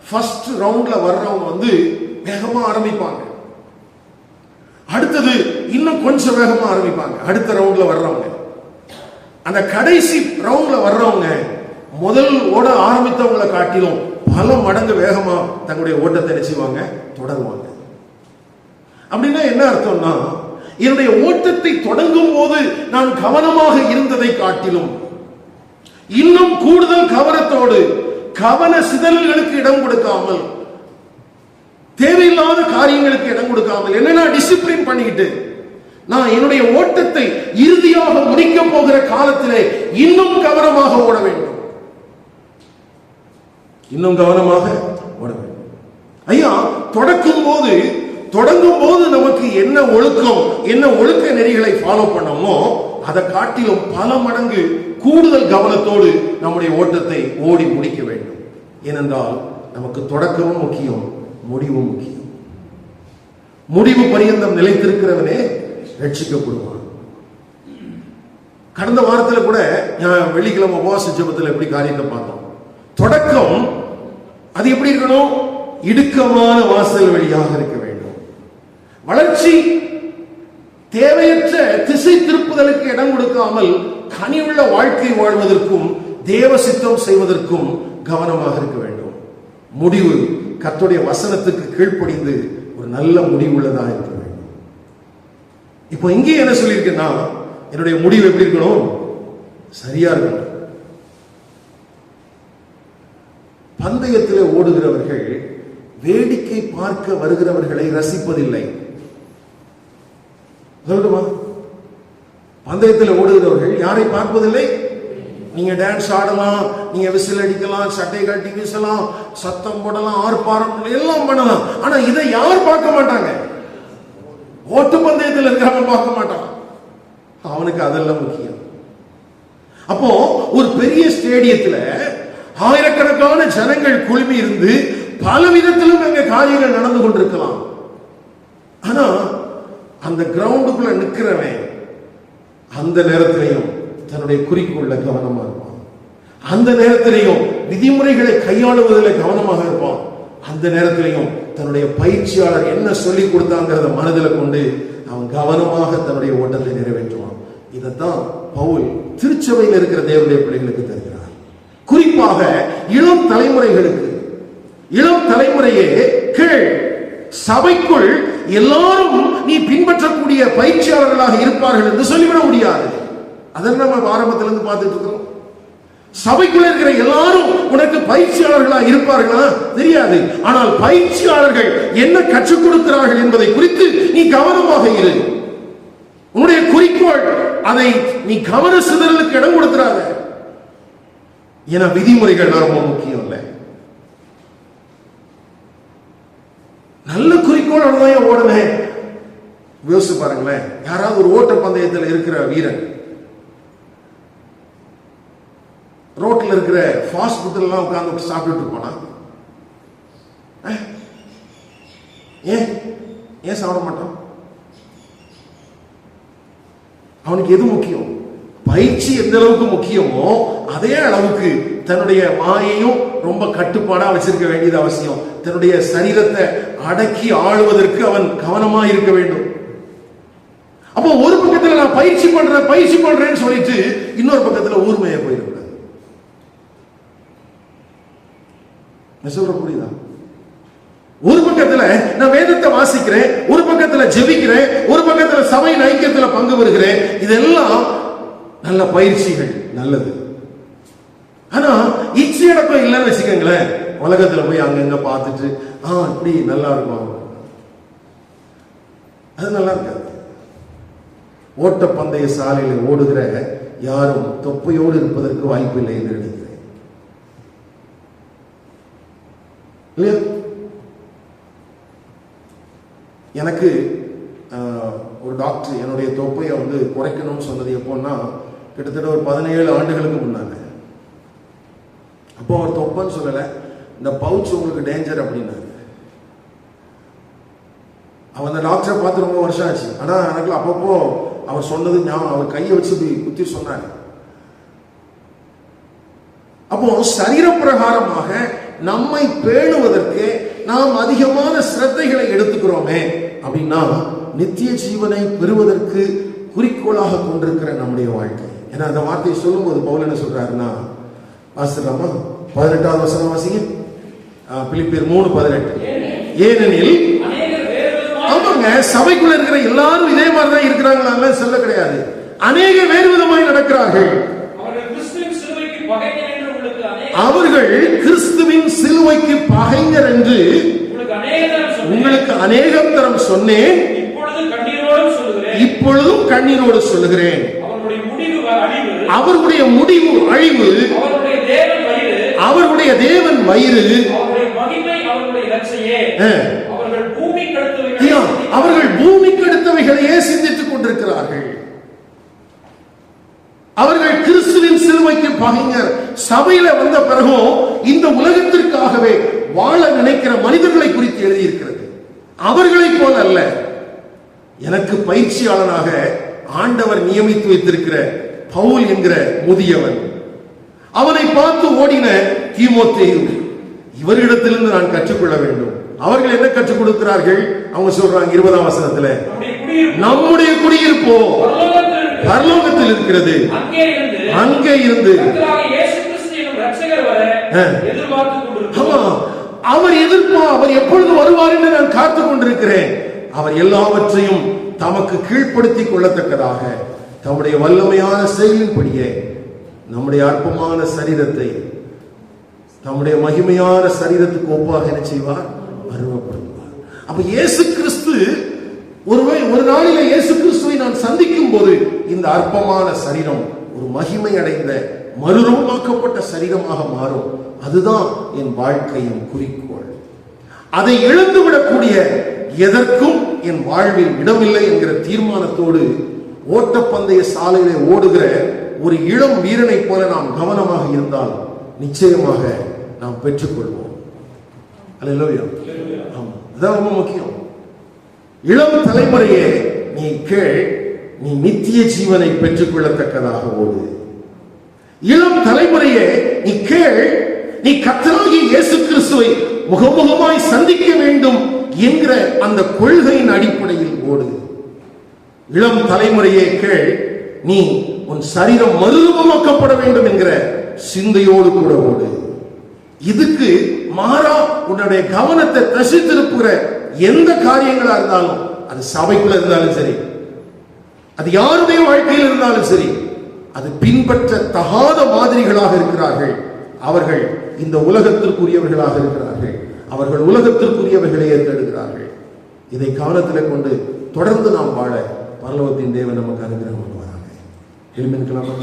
ஃபர்ஸ்ட் ரவுண்ட்ல வர்றவங்க வந்து வேகமா ஆரம்பிப்பாங்க, அடுத்தது இன்னும் கொஞ்சம் வேகமா ஆரம்பிப்பாங்க. அடுத்த ரவுண்ட்ல வர்றவங்க, அந்த கடைசி ரவுண்ட்ல வர்றவங்க முதல் ஓட ஆரம்பித்தவங்களை காட்டிலும் பல மடங்கு வேகமா தங்களுடைய ஓட்டத்தை நினைச்சுவாங்க, தொடருவாங்க. அப்படின்னா என்ன அர்த்தம்னா, என்னுடைய ஓட்டத்தை தொடங்கும் போது நான் கவனமாக இருந்ததை காட்டிலும் இன்னும் கூடுதல் கவனத்தோடு, கவன சிதறல்களுக்கு இடம் கொடுக்காமல், தேவையில்லாத காரியங்களுக்கு இடம் கொடுக்காமல், என்ன டிசிப்ளின் பண்ணிக்கிட்டு நான் என்னுடைய ஓட்டத்தை இறுதியாக முடிக்க போகிற காலத்திலே இன்னும் கவனமாக ஓட வேண்டும். இன்னும் கவனமாக ஓட வேண்டும். ஐயா, தொடங்கும் போது நமக்கு என்ன ஒழுக்கம், என்ன ஒழுக்க நெறிகளை ஃபாலோ பண்ணோமோ அதை காட்டிலும் பல மடங்கு கூடுதல் கவனத்தோடு நம்முடைய ஓட்டத்தை ஓடி முடிக்க வேண்டும். ஏனென்றால் நமக்கு தொடக்கமும் முக்கியம், முடிவும் முக்கியம். முடிவு பரியந்தம் நிலைத்திருக்கிறவனே ரட்சிக்கப்படுவான். கடந்த வாரத்தில் கூட வெள்ளிக்கிழமை உபவாச ஜெபத்தில் எப்படி காரியத்தை பார்த்தோம். தொடக்கம் அது எப்படி இருக்கணும்? இடுக்கமான வாசல் வழியாக இருக்க வேண்டும். வளர்ச்சி தேவையற்ற திசை திருப்புதலுக்கு இடம் கொடுக்காமல் கனிவுள்ள வாழ்க்கை வாழ்வதற்கும் தேவ சித்தம் செய்வதற்கும் கவனமாக இருக்க வேண்டும். முடிவு கர்த்தருடைய வசனத்துக்கு கீழ்ப்படிந்து ஒரு நல்ல முடிவுள்ளதா இருக்க வேண்டும். இப்போ இங்கே என்ன சொல்லியிருக்கேன்னா, என்னுடைய முடிவு எப்படி இருக்கணும்? சரியா இருக்கணும். பந்தயத்தில் ஓடுகிறவர்கள் வேடிக்கை பார்க்க வருகிறவர்களை ரசிப்பதில்லை. சொல்லட்டுமா? பந்தயத்தில் ஓடுகிறவர்கள் யாரை பார்ப்பதில்லை? நீங்க டான்ஸ் ஆடலாம், நீங்க விசில் அடிக்கலாம், சட்டை கட்டி வீசலாம், சத்தம் போடலாம், ஆர்ப்பாரம் எல்லாம் பண்ணலாம். ஆனா இதை யார் பார்க்க மாட்டாங்க? ஓட்டு பந்தயத்தில் இருக்கிறவங்க பார்க்க மாட்டான். அவனுக்கு அதெல்லாம் முக்கியம். அப்போ ஒரு பெரிய ஸ்டேடியத்துல ஆயிரக்கணக்கான ஜனங்கள் குழுமி இருந்து பல விதத்திலும் அங்க காரியங்கள் நடந்து கொண்டிருக்கலாம். ஆனா அந்த கிரவுண்டுக்குள்ள நிக்கிறவன் அந்த நேரத்திலையும் தன்னுடைய குறிக்கோள்ல கவனமா இருப்பான். அந்த நேரத்திலையும் விதிமுறைகளை கையாளுவதில் கவனமாக இருப்பான். அந்த நேரத்திலையும் தன்னுடைய பயிற்சியாளர் என்ன சொல்லி கொடுத்தாங்கிறத மனதில் கொண்டு அவன் கவனமாக தன்னுடைய ஓட்டத்தை நிறைவேற்றுவான். இதைத்தான் பவுல் திருச்சபையில் இருக்கிற தேவனுடைய பிள்ளைகளுக்கு தருகிறார். குறிப்பாக இளம் தலைமுறைகளுக்கு. இளம் தலைமுறையே கேள், சபைக்குள் எல்லாரும் நீ பின்பற்றக்கூடிய பயிற்சியாளர்களாக இருப்பார்கள் என்று சொல்லிவிட முடியாது. அதெல்லாம் நம்ம ஆரம்பத்திலிருந்து பார்த்துட்டு இருக்கிறோம். சபைக்குள்ள இருக்கிற எல்லாரும் உனக்கு பயிற்சியாளர்களாக இருப்பார்களா? தெரியாது. ஆனால் பயிற்சியாளர்கள் என்ன கற்றுக் கொடுக்கிறார்கள் என்பதை குறித்து நீ கவனமாக இரு. உன்னுடைய குறிக்கோள் அதை நீ கவன சிதறலுக்கு இடம் கொடுக்கிறாங்க. ஏன்னா விதிமுறைகள் ரொம்ப முக்கியம் இல்லை. நல்ல குறிக்கோள் தான் ஓடுனேன். யோசிச்சு பாருங்களேன், யாராவது ஒரு ஓட்ட பந்தயத்தில் இருக்கிற வீரன் ரோட்ல இருக்கிற ஃபாஸ்ட் ஃபுட் எல்லாம் உட்கார்ந்து சாப்பிட்டு போனா ஏன் சாப்பிட மாட்டான்? அவனுக்கு எது முக்கியம்? பயிற்சி எந்த அளவுக்கு முக்கியமோ அதே அளவுக்கு தன்னுடைய மாயையும் ரொம்ப கட்டுப்பாடா வச்சிருக்க வேண்டியது அவசியம். தன்னுடைய சரீரத்தை அடக்கி ஆளுவதற்கு அவன் கவனமா இருக்க வேண்டும். அப்போ ஒரு பக்கத்துல நான் பயிற்சி பண்றேன்னு சொல்லிட்டு இன்னொரு பக்கத்துல ஊர்மைய போயிருக்க. சொல்ற புரியுதா? ஒரு பக்கத்துல நான் வேதத்தை வாசிக்கிறேன், ஒரு பக்கத்துல ஜெபிக்கிறேன், ஒரு பக்கத்துல சபை ஐக்கியத்துல பங்கு பெறுகிறேன். இதெல்லாம் நல்ல பயிற்சிகள், நல்லது. ஆனா இச்சையடக்கம் இல்லைன்னு வச்சுக்கோங்களேன், உலகத்துல போய் அங்கங்க பார்த்துட்டு இப்படி நல்லா இருக்கும், அது நல்லா இருக்காது. ஓட்டப்பந்தய சாலையில் ஓடுகிற யாரும் தொப்பையோடு இருப்பதற்கு வாய்ப்பு இல்லை என்று நினைக்கிறேன். இல்லையா? எனக்கு ஒரு டாக்டர் என்னுடைய தொப்பையை குறைக்கணும்னு சொன்னது எப்போன்னா கிட்டத்தட்ட ஒரு 17 ஆண்டுகளுக்கு முன்னாங்க. அப்போ அவர் தொப்பைன்னு சொல்லலை, இந்த பவுச் உங்களுக்கு டேஞ்சர் அப்படின்னாரு. அவன் அந்த டாக்டரை பார்த்து ரொம்ப வருஷம் ஆச்சு. ஆனால் எனக்கு அப்பப்போ அவர் சொன்னது ஞாபகம், அவர் கையை வச்சு குத்தி சொன்னாங்க. அப்போ சரீர பிரகாரமாக நம்மை பேணுவதற்கு நாம் அதிகமான சிரத்தைகளை எடுத்துக்கிறோமே அப்படின்னா நித்திய ஜீவனை பெறுவதற்கு குறிக்கோளாக கொண்டிருக்கிற நம்முடைய வாழ்க்கை. ஏன்னா அந்த வார்த்தையை சொல்லும் போது பவுல் என்ன சொல்றாருன்னா, வாசிக்கலாமா? 18வது வசனம் வாசிங்க. பிலிப்பியர் 3:18. ஏனெனில் ஆமாங்க, சபைக்குள்ள இருக்கிற எல்லாரும் இதே மாதிரிதான் இருக்கிறாங்களா? சொல்ல கிடையாது. அநேக வேறு விதமாய் நடக்கிறார்கள். அவர்கள் கிறிஸ்துவின் சிலுவைக்கு பகைஞர் என்று உங்களுக்கு அநேகம் தரம் சொன்னேன், இப்பொழுதும் கண்ணீரோடு சொல்லுகிறேன். அவர்களுடைய முடிவு அழிவு, அவர்களுடைய தேவன் வயிறு, அவர்கள் பூமிக்கு அடுத்தவைகளையே சிந்தித்துக் கொண்டிருக்கிறார்கள். அவர்கள் கிறிஸ்துவின் சிலுவைக்கு பகைஞர். சபையில வந்த பிறகும் இந்த உலகத்திற்காகவே வாழ நினைக்கிற மனிதர்களை குறித்து எழுதியிருக்கிறது. அவர்களைப் போல அல்ல. எனக்கு பயிற்சியாளனாக ஆண்டவர் நியமித்து வைத்திருக்கிற பவுல் என்கிற முதியவன், அவனை பார்த்து ஓடின தீமோத்தேயு, இவரிடத்திலிருந்து நான் கற்றுக்கொள்ள வேண்டும். அவர்கள் என்ன கற்றுக் கொடுக்கிறார்கள்? அவங்க சொல்றாங்க 20ஆம் வசனத்துல, நம்முடைய குடியிருப்போ பரலோகத்தில் இருக்கிறது, அங்கே இருந்து அவர் எப்பொழுது வருவார் என்று நான் காத்துக் கொண்டிருக்கிறேன். அவர் எல்லாவற்றையும் தமக்கு கீழ்ப்படுத்திக் கொள்ளத்தக்கதாக தம்முடைய வல்லமையான செயலின்படியே நம்முடைய அற்பமான சரீரத்தை நம்முடைய மகிமையான சரீரத்துக்கு ஒப்பாக என்ன செய்வார்? அருவப்படுத்துவார். அப்ப இயேசு கிறிஸ்து ஒரு நாளிலே இயேசு கிறிஸ்துவை நான் சந்திக்கும் போது இந்த அற்பமான சரீரம் ஒரு மகிமை அடைந்த மறுரூபமாக்கப்பட்ட சரீரமாக மாறும். அதுதான் என் வாழ்க்கையின் குறிக்கோள். அதை இழந்துவிடக்கூடிய எதற்கும் என் வாழ்வில் இடமில்லை என்கிற தீர்மானத்தோடு ஓட்டப்பந்தய சாலையிலே ஓடுகிற ஒரு இளம் வீரனை போல நாம் கவனமாக இருந்தால் நிச்சயமாக நாம் பெற்றுக்கொள்வோம். அல்லேலூயா. ஆமா, அதான் ரொம்ப முக்கியம். இளம் தலைமுறையே நீ கேள், நீ நித்திய ஜீவனை பெற்றுக்கொள்ளத்தக்கதாக ஓடு. இளம் தலைமுறையே நீ கேள், நீ கர்த்தராகிய இயேசு கிறிஸ்துவை முகமுகமாய் சந்திக்க வேண்டும் என்கிற அந்த கொள்கையின் அடிப்படையில் ஓடு. இளம் தலைமுறையே கேள், நீ உன் சரீரம் மறுரூபமாக்கப்பட வேண்டும் என்கிற சிந்தையோடு கூட ஓடு. இதுக்கு மாறா உன்னுடைய கவனத்தை திசை திருப்புகிற எந்த காரியங்களா இருந்தாலும், அது சபைக்குள்ள இருந்தாலும் சரி, அது யாருடைய வாழ்க்கையில் இருந்தாலும் சரி, அது பின்பற்ற தகாத மாதிரிகளாக இருக்கிறார்கள். அவர்கள் இந்த உலகத்திற்குரியவர்களாக இருக்கிறார்கள். அவர்கள் உலகத்திற்குரியவர்களையே தேடுகிறார்கள். இதை கவனத்தில் கொண்டு தொடர்ந்து நாம் வாழ பரலோகத்தின் தேவன் நமக்கு அனுகிரகம் பண்ணுவாராக. எழுந்திருக்கலாமா?